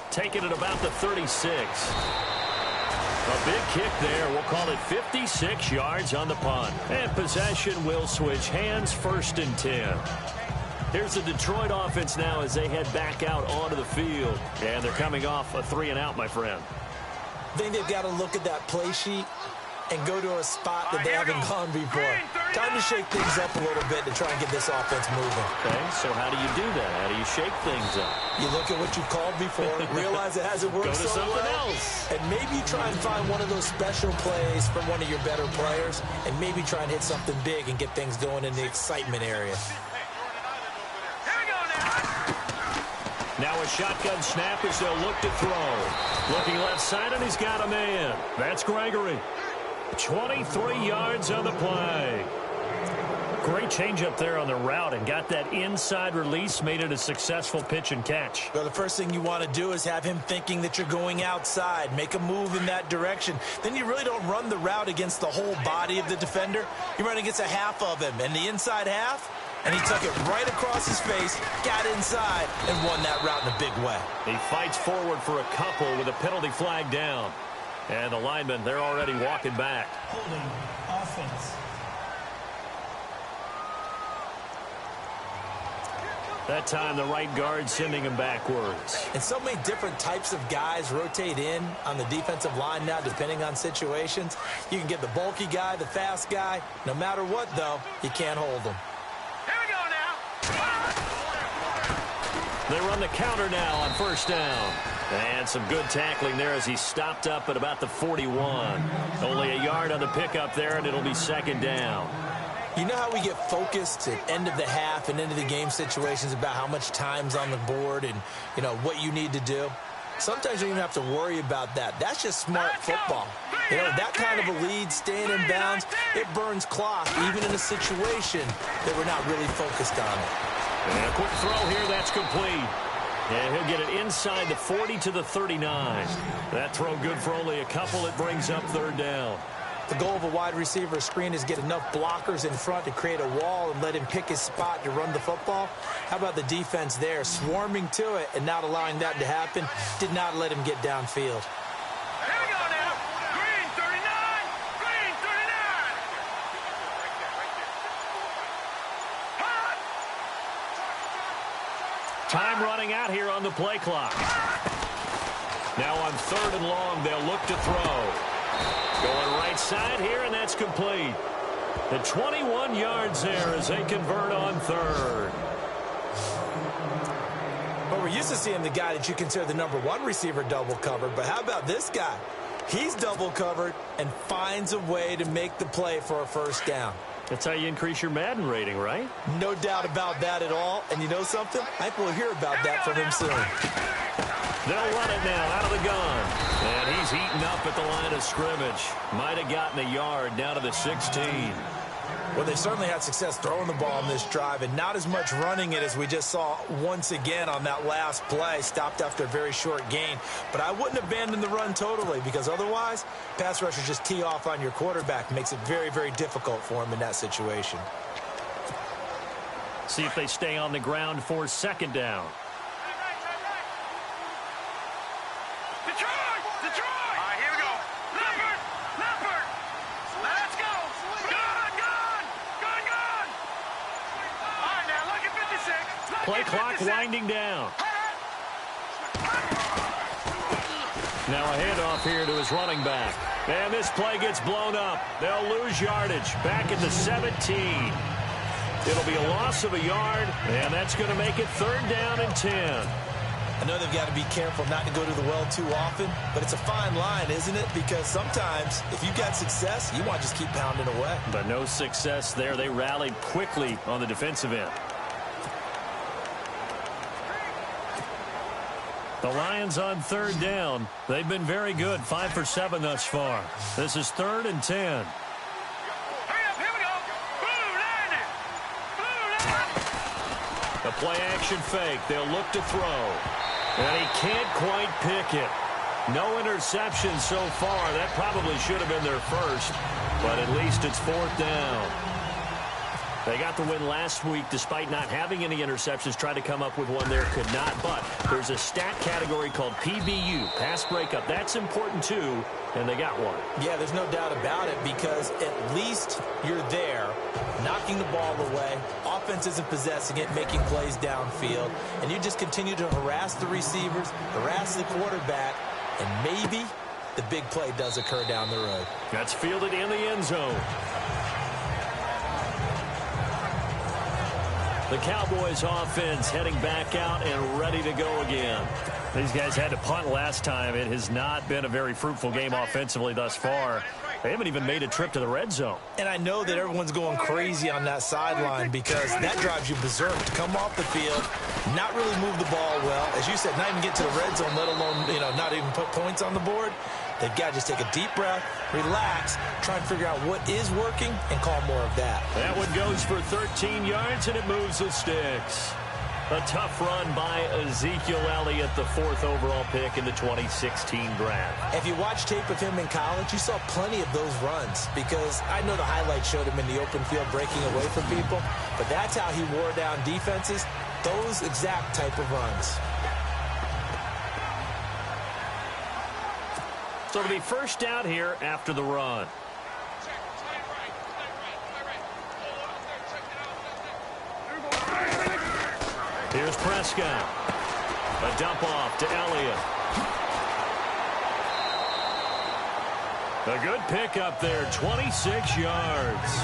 Taking it about the 36. A big kick there. We'll call it 56 yards on the punt. And possession will switch hands, 1st and 10. Here's the Detroit offense now as they head back out onto the field. And they're coming off a 3-and-out, my friend. I think they've got to look at that play sheet and go to a spot that they haven't gone before. Time to shake things up a little bit to try and get this offense moving. Okay, so how do you do that? How do you shake things up? You look at what you called before, realize it hasn't worked so well, and maybe you try and find one of those special plays from one of your better players, and maybe try and hit something big and get things going in the excitement area. Now a shotgun snap as they'll look to throw. Looking left side, and he's got a man. That's Gregory. 23 yards on the play. Great change up there on the route and got that inside release, made it a successful pitch and catch. Well, the first thing you want to do is have him thinking that you're going outside, make a move in that direction. Then you really don't run the route against the whole body of the defender. You run against a half of him, and the inside half, and he took it right across his face, got inside, and won that route in a big way. He fights forward for a couple with a penalty flag down. And the linemen, they're already walking back. Holding offense. That time, the right guard sending him backwards. And so many different types of guys rotate in on the defensive line now, depending on situations. You can get the bulky guy, the fast guy. No matter what, though, you can't hold them. Here we go now. They run the counter now on 1st down. And some good tackling there as he stopped up at about the 41. Only a yard on the pickup there, and it'll be 2nd down. You know how we get focused at end of the half and into the game situations about how much time's on the board and, you know, what you need to do? Sometimes you don't even have to worry about that. That's just smart football. You know, that kind of a lead, staying in bounds, it burns clock, even in a situation that we're not really focused on it. And a quick throw here, that's complete. And he'll get it inside the 40 to the 39. That throw good for only a couple. It brings up 3rd down. The goal of a wide receiver screen is get enough blockers in front to create a wall and let him pick his spot to run the football. How about the defense there, swarming to it and not allowing that to happen? Did not let him get downfield. Here we go now. Green 39. Green 39. Hot. Time running out here on the play clock. Now on 3rd and long, they'll look to throw. Going right side here, and that's complete. The 21 yards there as they convert on 3rd. But we're used to seeing the guy that you consider the #1 receiver double covered. But how about this guy? He's double covered and finds a way to make the play for a first down. That's how you increase your Madden rating, right? No doubt about that at all. And you know something? I think we'll hear about that from him soon. They'll run it now out of the gun. And he's eaten up at the line of scrimmage. Might have gotten a yard down to the 16. Well, they certainly had success throwing the ball in this drive and not as much running it as we just saw once again on that last play. Stopped after a very short gain. But I wouldn't abandon the run totally because otherwise, pass rushers just tee off on your quarterback. Makes it very, very difficult for him in that situation. See if they stay on the ground for 2nd down. Play clock winding down. Now a handoff here to his running back. And this play gets blown up. They'll lose yardage. Back at the 17. It'll be a loss of a yard, and that's going to make it 3rd down and 10. I know they've got to be careful not to go to the well too often, but it's a fine line, isn't it? Because sometimes, if you've got success, you want to just keep pounding away. But no success there. They rallied quickly on the defensive end. The Lions on 3rd down. They've been very good, 5 for 7 thus far. This is 3rd and 10. The play action fake. They'll look to throw. And he can't quite pick it. No interception so far. That probably should have been their first. But at least it's 4th down. They got the win last week despite not having any interceptions. Tried to come up with one there, could not. But there's a stat category called PBU, pass breakup. That's important too, and they got one. Yeah, there's no doubt about it because at least you're there, knocking the ball away. Offense isn't possessing it, making plays downfield. And you just continue to harass the receivers, harass the quarterback, and maybe the big play does occur down the road. That's fielded in the end zone. The Cowboys offense heading back out and ready to go again. These guys had to punt last time. It has not been a very fruitful game offensively thus far. They haven't even made a trip to the red zone. And I know that everyone's going crazy on that sideline because that drives you berserk to come off the field, not really move the ball well. As you said, not even get to the red zone, let alone, not even put points on the board. They've got to just take a deep breath, relax, try and figure out what is working, and call more of that. That one goes for 13 yards, and it moves the sticks. A tough run by Ezekiel Elliott, the 4th overall pick in the 2016 draft. If you watch tape of him in college, you saw plenty of those runs because I know the highlights showed him in the open field breaking away from people, but that's how he wore down defenses, those exact type of runs. So it'll be first down here after the run. Here's Prescott. A dump off to Elliott. A good pickup there, 26 yards.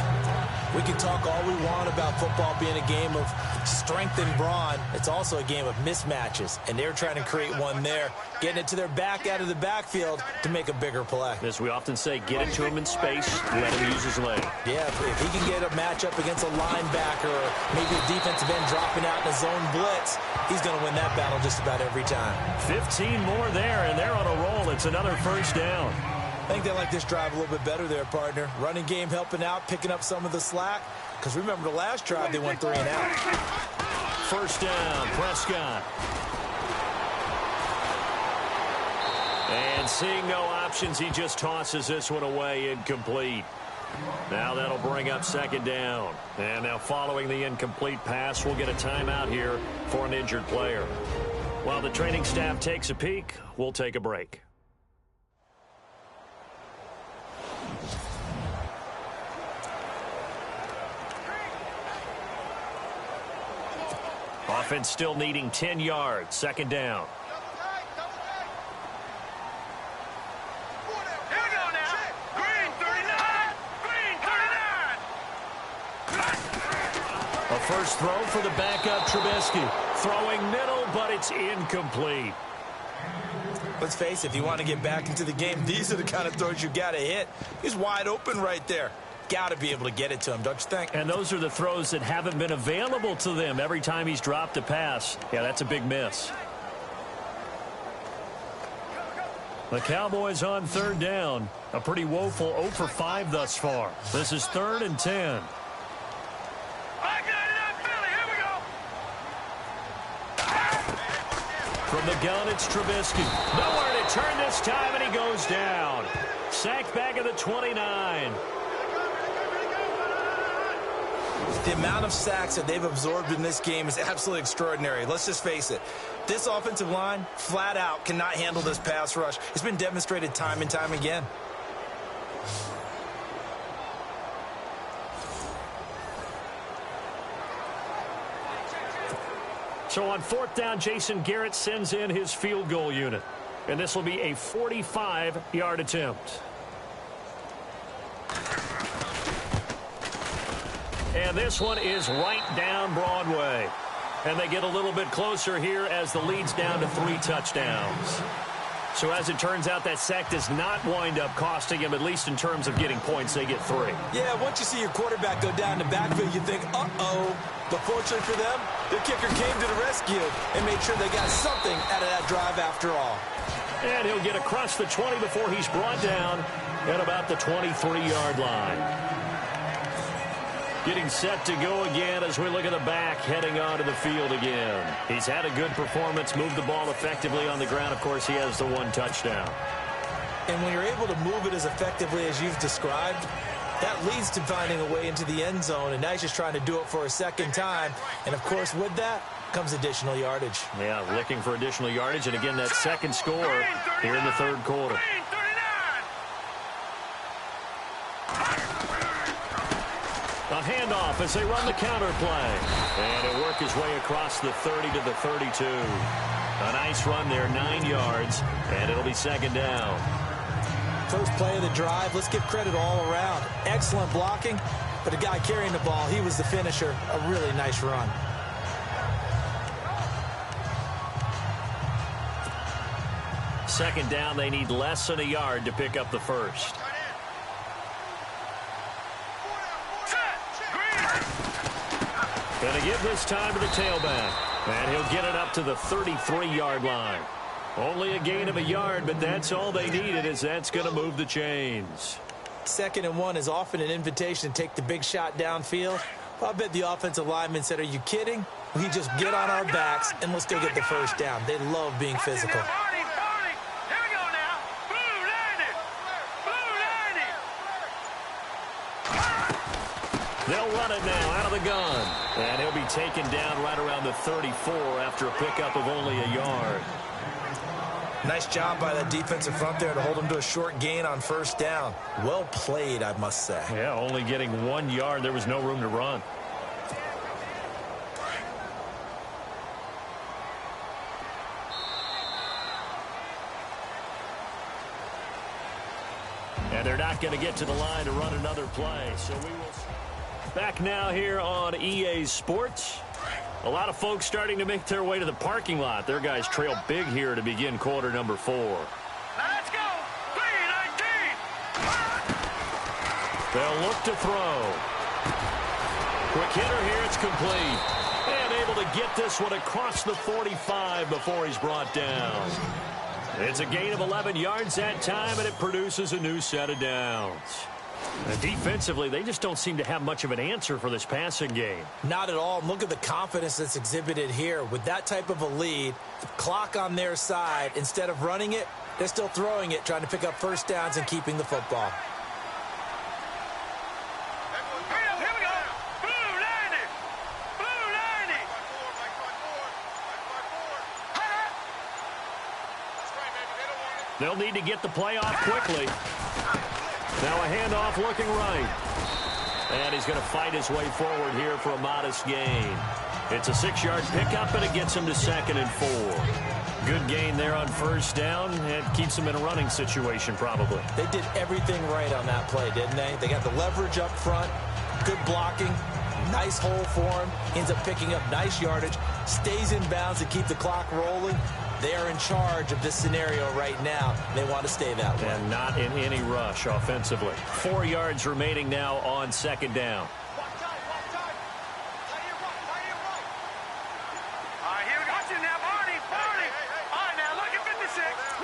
We can talk all we want about football being a game of strength and brawn. It's also a game of mismatches, and they're trying to create one there, getting it to their back out of the backfield to make a bigger play. As we often say, get it to him in space, let him use his leg. Yeah, if he can get a matchup against a linebacker or maybe a defensive end dropping out in a zone blitz, he's going to win that battle just about every time. 15 more there, and they're on a roll. It's another first down. I think they like this drive a little bit better there, partner. Running game helping out, picking up some of the slack. Because remember the last drive, they went 3 and out. First down, Prescott. And seeing no options, he just tosses this one away, incomplete. Now that'll bring up second down. And now following the incomplete pass, we'll get a timeout here for an injured player. While the training staff takes a peek, we'll take a break. Offense still needing 10 yards. Second down. A first throw for the backup Trubisky. Throwing middle, but it's incomplete. Let's face it, if you want to get back into the game, these are the kind of throws you got to hit. He's wide open right there. Got to be able to get it to him, don't you think? And those are the throws that haven't been available to them every time he's dropped a pass. Yeah, that's a big miss. The Cowboys on third down. A pretty woeful 0 for 5 thus far. This is 3rd and 10. From the gun, it's Trubisky. Nowhere to turn this time, and he goes down. Sacked back at the 29. The amount of sacks that they've absorbed in this game is absolutely extraordinary. Let's just face it. This offensive line, flat out, cannot handle this pass rush. It's been demonstrated time and time again. So on 4th down, Jason Garrett sends in his field goal unit. And this will be a 45-yard attempt. And this one is right down Broadway. And they get a little bit closer here as the lead's down to 3 touchdowns. So as it turns out, that sack does not wind up costing him, at least in terms of getting points. They get 3. Yeah, once you see your quarterback go down the backfield, you think, uh-oh. But fortunately for them, their kicker came to the rescue and made sure they got something out of that drive after all. And he'll get across the 20 before he's brought down at about the 23-yard line. Getting set to go again as we look at the back heading onto the field again. He's had a good performance, moved the ball effectively on the ground. Of course, he has the 1 touchdown. And when you're able to move it as effectively as you've described, that leads to finding a way into the end zone, and now he's just trying to do it for a second time. And, of course, with that comes additional yardage. Yeah, looking for additional yardage, and again, that second score here in the 3rd quarter. A handoff as they run the counter play. And he'll work his way across the 30 to the 32. A nice run there, 9 yards, and it'll be second down. First play of the drive, let's give credit all around. Excellent blocking, but the guy carrying the ball, he was the finisher. A really nice run. Second down, they need less than a yard to pick up the first. Going to give this time to the tailback. And he'll get it up to the 33-yard line. Only a gain of a yard, but that's all they needed, as that's going to move the chains. 2nd and 1 is often an invitation to take the big shot downfield. Well, I bet the offensive lineman said, are you kidding? We just get on our backs and let's go get the first down. They love being physical. They'll run it now out of the gun. And he'll be taken down right around the 34 after a pickup of only a yard. Nice job by that defensive front there to hold him to a short gain on first down. Well played, I must say. Yeah, only getting 1 yard. There was no room to run. And they're not going to get to the line to run another play. So we will... Back now here on EA Sports. A lot of folks starting to make their way to the parking lot. Their guys trail big here to begin quarter number 4. Let's go! 3-19! They'll look to throw. Quick hitter here. It's complete. And able to get this one across the 45 before he's brought down. It's a gain of 11 yards that time, and it produces a new set of downs. And defensively, they just don't seem to have much of an answer for this passing game. Not at all. Look at the confidence that's exhibited here. With that type of a lead, the clock on their side, instead of running it, They're still throwing it, trying to pick up first downs and keeping the football. Here we go. Blue 90. Blue 90. They'll need to get the play off quickly. Now a handoff looking right. And he's going to fight his way forward here for a modest gain. It's a 6-yard pickup, and it gets him to 2nd and 4. Good gain there on first down. It keeps him in a running situation probably. They did everything right on that play, didn't they? They got the leverage up front, good blocking, nice hole for him. Ends up picking up nice yardage, stays in bounds to keep the clock rolling. They are in charge of this scenario right now. They want to stay that way. And not in any rush offensively. 4 yards remaining now on 2nd down.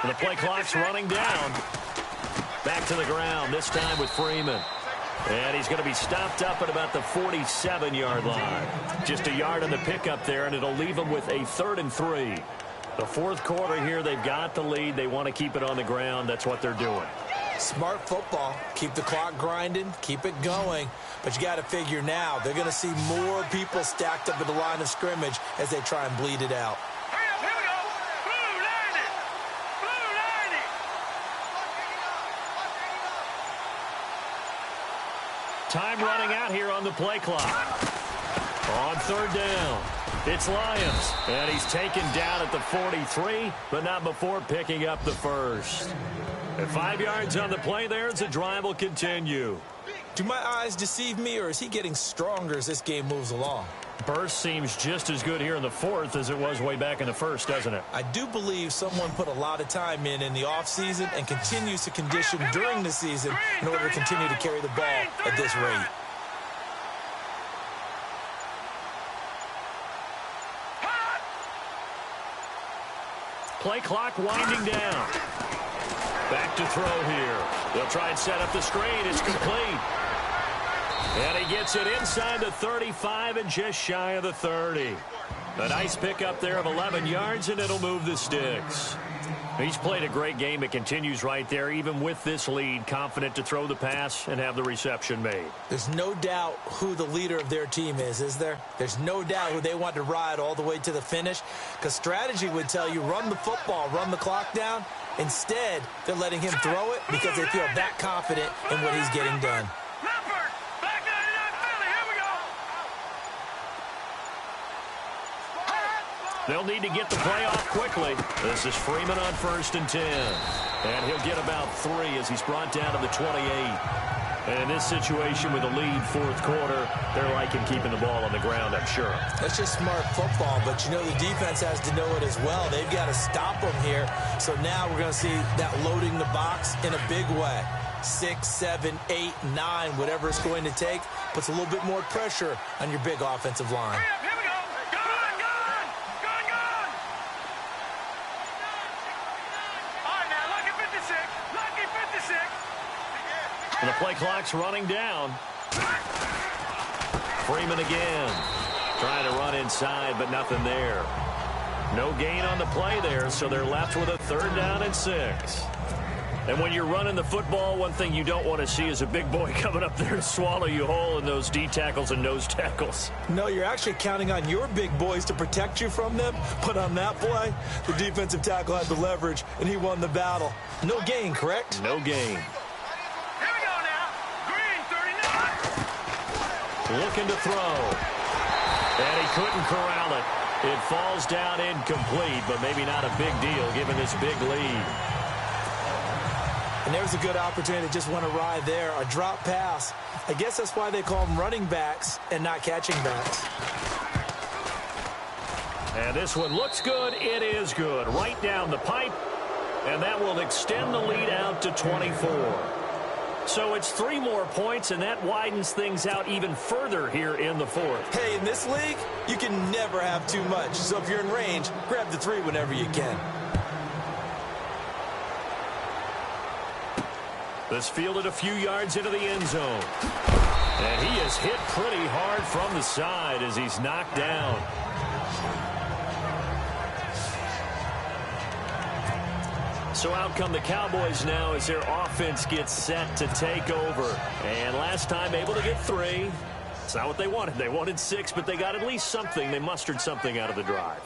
The play clock's running down. Back to the ground, this time with Freeman. And he's going to be stopped up at about the 47-yard line. Just a yard on the pickup there, and it'll leave him with a 3rd and 3. The 4th quarter here, they've got the lead. They want to keep it on the ground. That's what they're doing. Smart football. Keep the clock grinding. Keep it going. But you got to figure now, they're going to see more people stacked up at the line of scrimmage as they try and bleed it out. Time running out here on the play clock. On 3rd down, it's Lyons. And he's taken down at the 43, but not before picking up the 1st. At 5 yards on the play there, the drive will continue. Do my eyes deceive me, or is he getting stronger as this game moves along? Burst seems just as good here in the 4th as it was way back in the 1st, doesn't it? I do believe someone put a lot of time in the offseason and continues to condition during the season in order to continue to carry the ball at this rate. Play clock winding down. Back to throw here. They'll try and set up the screen. It's complete. And he gets it inside the 35 and just shy of the 30. A nice pickup there of 11 yards, and it'll move the sticks. He's played a great game. It continues right there, even with this lead, confident to throw the pass and have the reception made. There's no doubt who the leader of their team is there? There's no doubt who they want to ride all the way to the finish, because strategy would tell you run the football, run the clock down. Instead, they're letting him throw it because they feel that confident in what he's getting done. They'll need to get the play off quickly. This is Freeman on 1st and 10. And he'll get about 3 as he's brought down to the 28. And in this situation with a lead 4th quarter, they're liking keeping the ball on the ground, I'm sure. That's just smart football, but you know the defense has to know it as well. They've got to stop them here. So now we're going to see that loading the box in a big way. 6, 7, 8, 9, whatever it's going to take, puts a little bit more pressure on your big offensive line. And the play clock's running down. Freeman again. Trying to run inside, but nothing there. No gain on the play there, so they're left with a 3rd down and 6. And when you're running the football, one thing you don't want to see is a big boy coming up there and swallow you whole in those D tackles and nose tackles. No, you're actually counting on your big boys to protect you from them. But on that play, the defensive tackle had the leverage, and he won the battle. No gain, correct? No gain. Looking to throw. And he couldn't corral it. It falls down incomplete, but maybe not a big deal given this big lead. And there's a good opportunity to just want to ride there. A drop pass. I guess that's why they call them running backs and not catching backs. And this one looks good. It is good. Right down the pipe. And that will extend the lead out to 24. So it's 3 more points, and that widens things out even further here in the 4th. Hey, in this league, you can never have too much. So if you're in range, grab the 3 whenever you can. This fielded a few yards into the end zone. And he is hit pretty hard from the side as he's knocked down. So out come the Cowboys now as their offense gets set to take over. And last time able to get 3. It's not what they wanted. They wanted 6, but they got at least something. They mustered something out of the drive.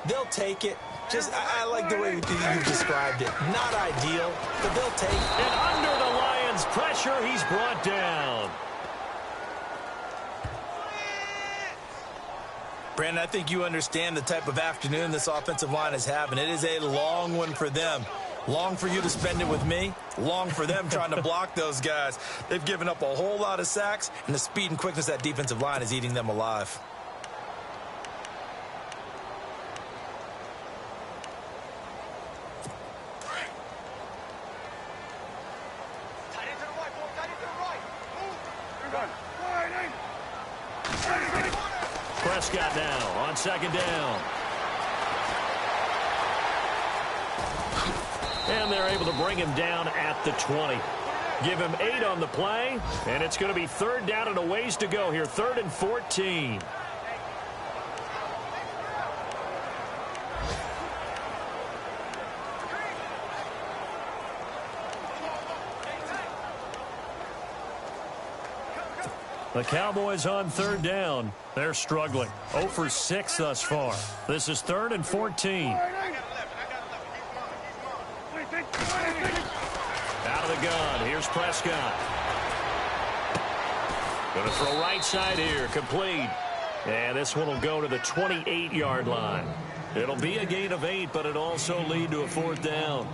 They'll take it. Just, I like the way you described it. Not ideal, but they'll take it. And under the Lions' pressure, he's brought down. Brandon, I think you understand the type of afternoon this offensive line is having. It is a long one for them. Long for you to spend it with me. Long for them trying to block those guys. They've given up a whole lot of sacks, and the speed and quickness of that defensive line is eating them alive. Prescott now on second down. And they're able to bring him down at the 20. Give him 8 on the play, and it's going to be 3rd down and a ways to go here. 3rd and 14. The Cowboys on 3rd down. They're struggling. 0 for 6 thus far. This is 3rd and 14. Out of the gun. Here's Prescott. Going to throw right side here. Complete. And this one will go to the 28-yard line. It'll be a gain of 8, but it'll also lead to a 4th down.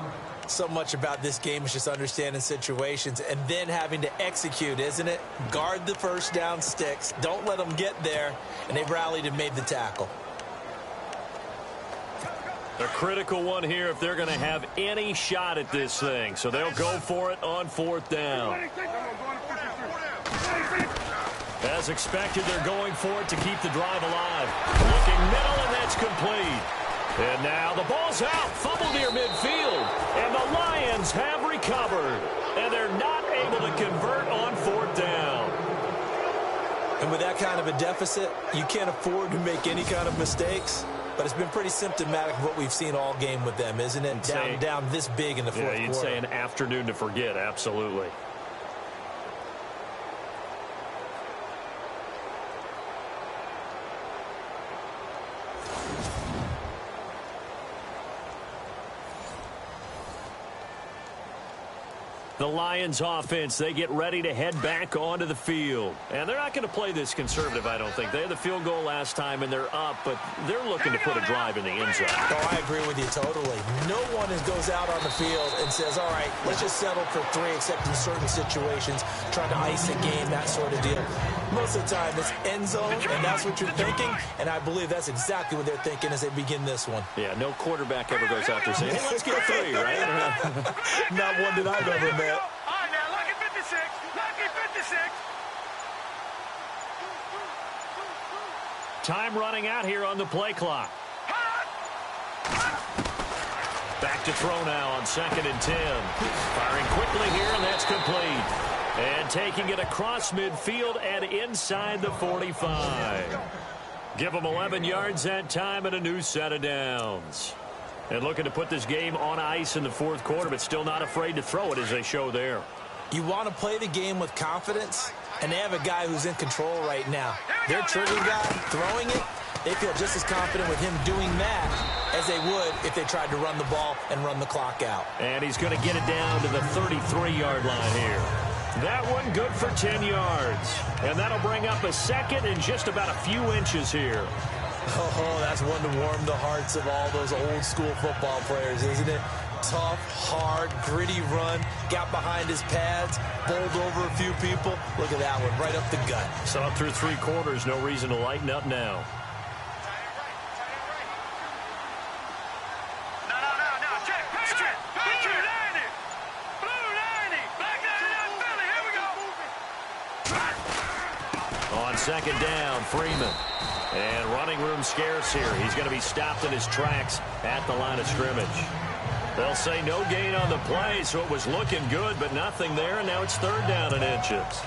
So much about this game is just understanding situations and then having to execute, isn't it? Guard the first down sticks. Don't let them get there. And they've rallied and made the tackle. A critical one here if they're going to have any shot at this thing. So they'll go for it on 4th down. As expected, they're going for it to keep the drive alive. Looking middle, and that's complete. And now the ball's out. Fumble near midfield. And the Lions have recovered. And they're not able to convert on 4th down. And with that kind of a deficit, you can't afford to make any kind of mistakes. But it's been pretty symptomatic of what we've seen all game with them, isn't it? Down this big in the fourth quarter. Yeah, you'd say an afternoon to forget, absolutely. The Lions offense, they get ready to head back onto the field. And they're not going to play this conservative, I don't think. They had the field goal last time, and they're up, but they're looking to put a drive in the end zone. Oh, I agree with you totally. No one goes out on the field and says, all right, let's just settle for 3, except in certain situations, trying to ice a game, that sort of deal. Most of the time, it's end zone, and that's what you're thinking, and I believe that's exactly what they're thinking as they begin this one. Yeah, no quarterback ever goes out there saying, hey, let's get 3, right? Not one that I've ever met. All right, now, lucky 56. Lucky 56. Time running out here on the play clock. Back to throw now on 2nd and 10. Firing quickly here, and that's complete. And taking it across midfield and inside the 45. Give them 11 yards that time and a new set of downs. And looking to put this game on ice in the 4th quarter, but still not afraid to throw it as they show there. You want to play the game with confidence, and they have a guy who's in control right now. Their trigger guy throwing it, they feel just as confident with him doing that as they would if they tried to run the ball and run the clock out. And he's going to get it down to the 33-yard line here. That one good for 10 yards. And that'll bring up a 2nd and just about a few inches here. Oh, that's one to warm the hearts of all those old-school football players, isn't it? Tough, hard, gritty run, got behind his pads, bowled over a few people. Look at that one, right up the gut. Saw it through 3 quarters, no reason to lighten up now. No, check, check. Blue 90. Blue 90. Black 99 Philly, here we go. On 2nd down, Freeman. And running room scarce here. He's going to be stopped in his tracks at the line of scrimmage. They'll say no gain on the play, so it was looking good, but nothing there, and now it's 3rd down and inches.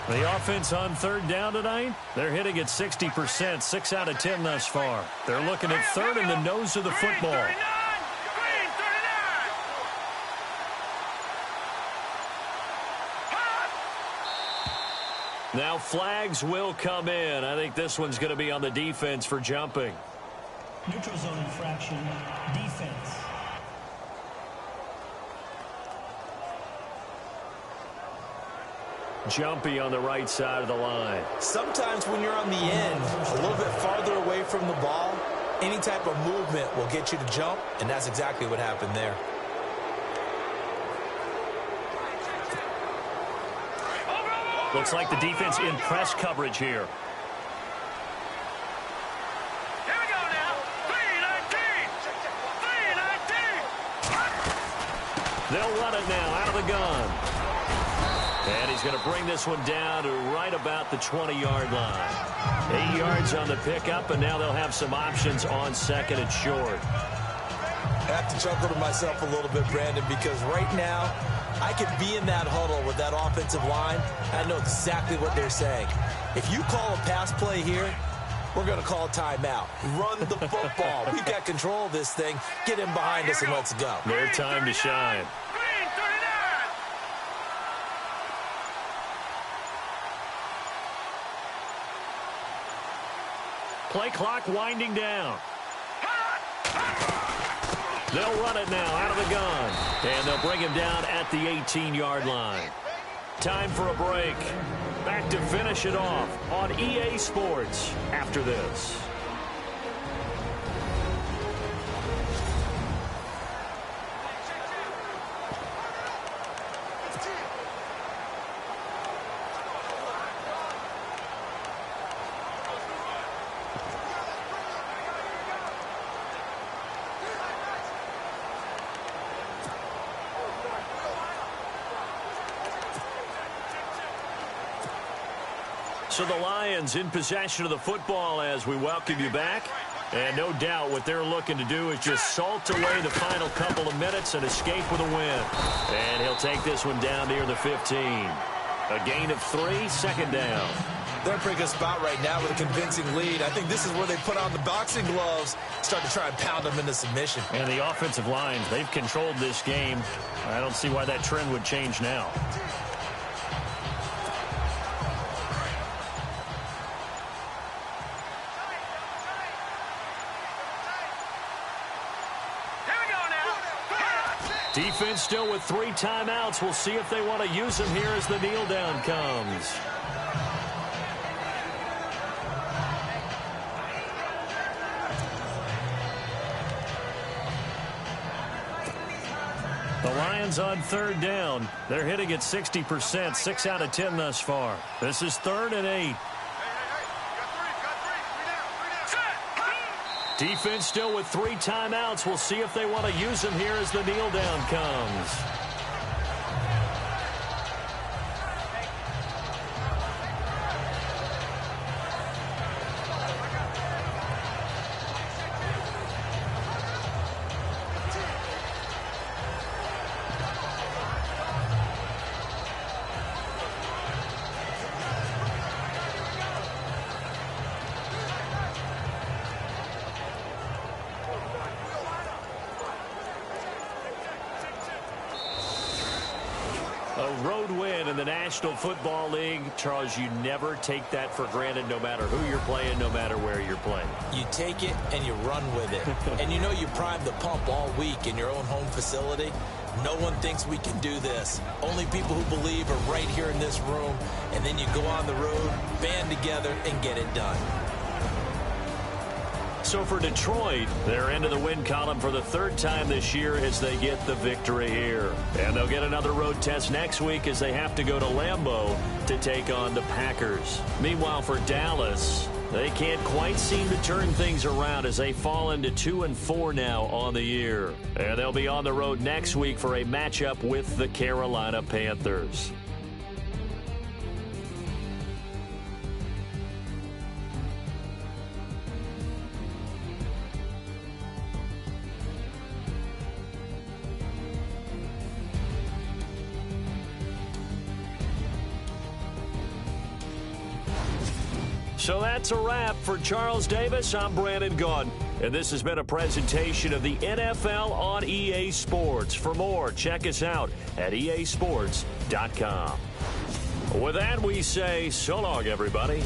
The offense on third down tonight, they're hitting at 60%, 6 out of 10 thus far. They're looking at third in the nose of the football. Now flags will come in. I think this one's going to be on the defense for jumping. Neutral zone infraction, defense. Jumpy on the right side of the line. Sometimes when you're on the end, a little bit farther away from the ball, any type of movement will get you to jump, and that's exactly what happened there. Looks like the defense in press coverage here. Here we go now. 3-19. They'll run it now out of the gun. And he's going to bring this one down to right about the 20-yard line. 8 yards on the pickup, and now they'll have some options on second and short. I have to chuckle to myself a little bit, Brandon, because right now I could be in that huddle with that offensive line. I know exactly what they're saying. If you call a pass play here, we're going to call timeout. Run the football. We've got control of this thing. Get in behind us and let's go. Their time to shine. Play clock winding down. They'll run it now out of the gun. And they'll bring him down at the 18-yard line. Time for a break. Back to finish it off on EA Sports after this. So the Lions in possession of the football as we welcome you back. And no doubt what they're looking to do is just salt away the final couple of minutes and escape with a win. And he'll take this one down near the 15. A gain of 3, second down. They're in a pretty good spot right now with a convincing lead. I think this is where they put on the boxing gloves, start to try and pound them into submission. And the offensive line, they've controlled this game. I don't see why that trend would change now. Defense still with 3 timeouts. We'll see if they want to use them here as the kneel down comes. The Lions on third down. They're hitting at 60%, 6 out of 10 thus far. This is 3rd and 8. Defense still with 3 timeouts. We'll see if they want to use them here as the kneel down comes. A road win in the National Football League. Charles, you never take that for granted no matter who you're playing, no matter where you're playing. You take it and you run with it. And you know you prime the pump all week in your own home facility. No one thinks we can do this. Only people who believe are right here in this room. And then you go on the road, band together, and get it done. So for Detroit, they're into the win column for the 3rd time this year as they get the victory here. And they'll get another road test next week as they have to go to Lambeau to take on the Packers. Meanwhile, for Dallas, they can't quite seem to turn things around as they fall into 2-4 now on the year. And they'll be on the road next week for a matchup with the Carolina Panthers. So that's a wrap. For Charles Davis, I'm Brandon Gaudin. And this has been a presentation of the NFL on EA Sports. For more, check us out at easports.com. With that, we say so long, everybody.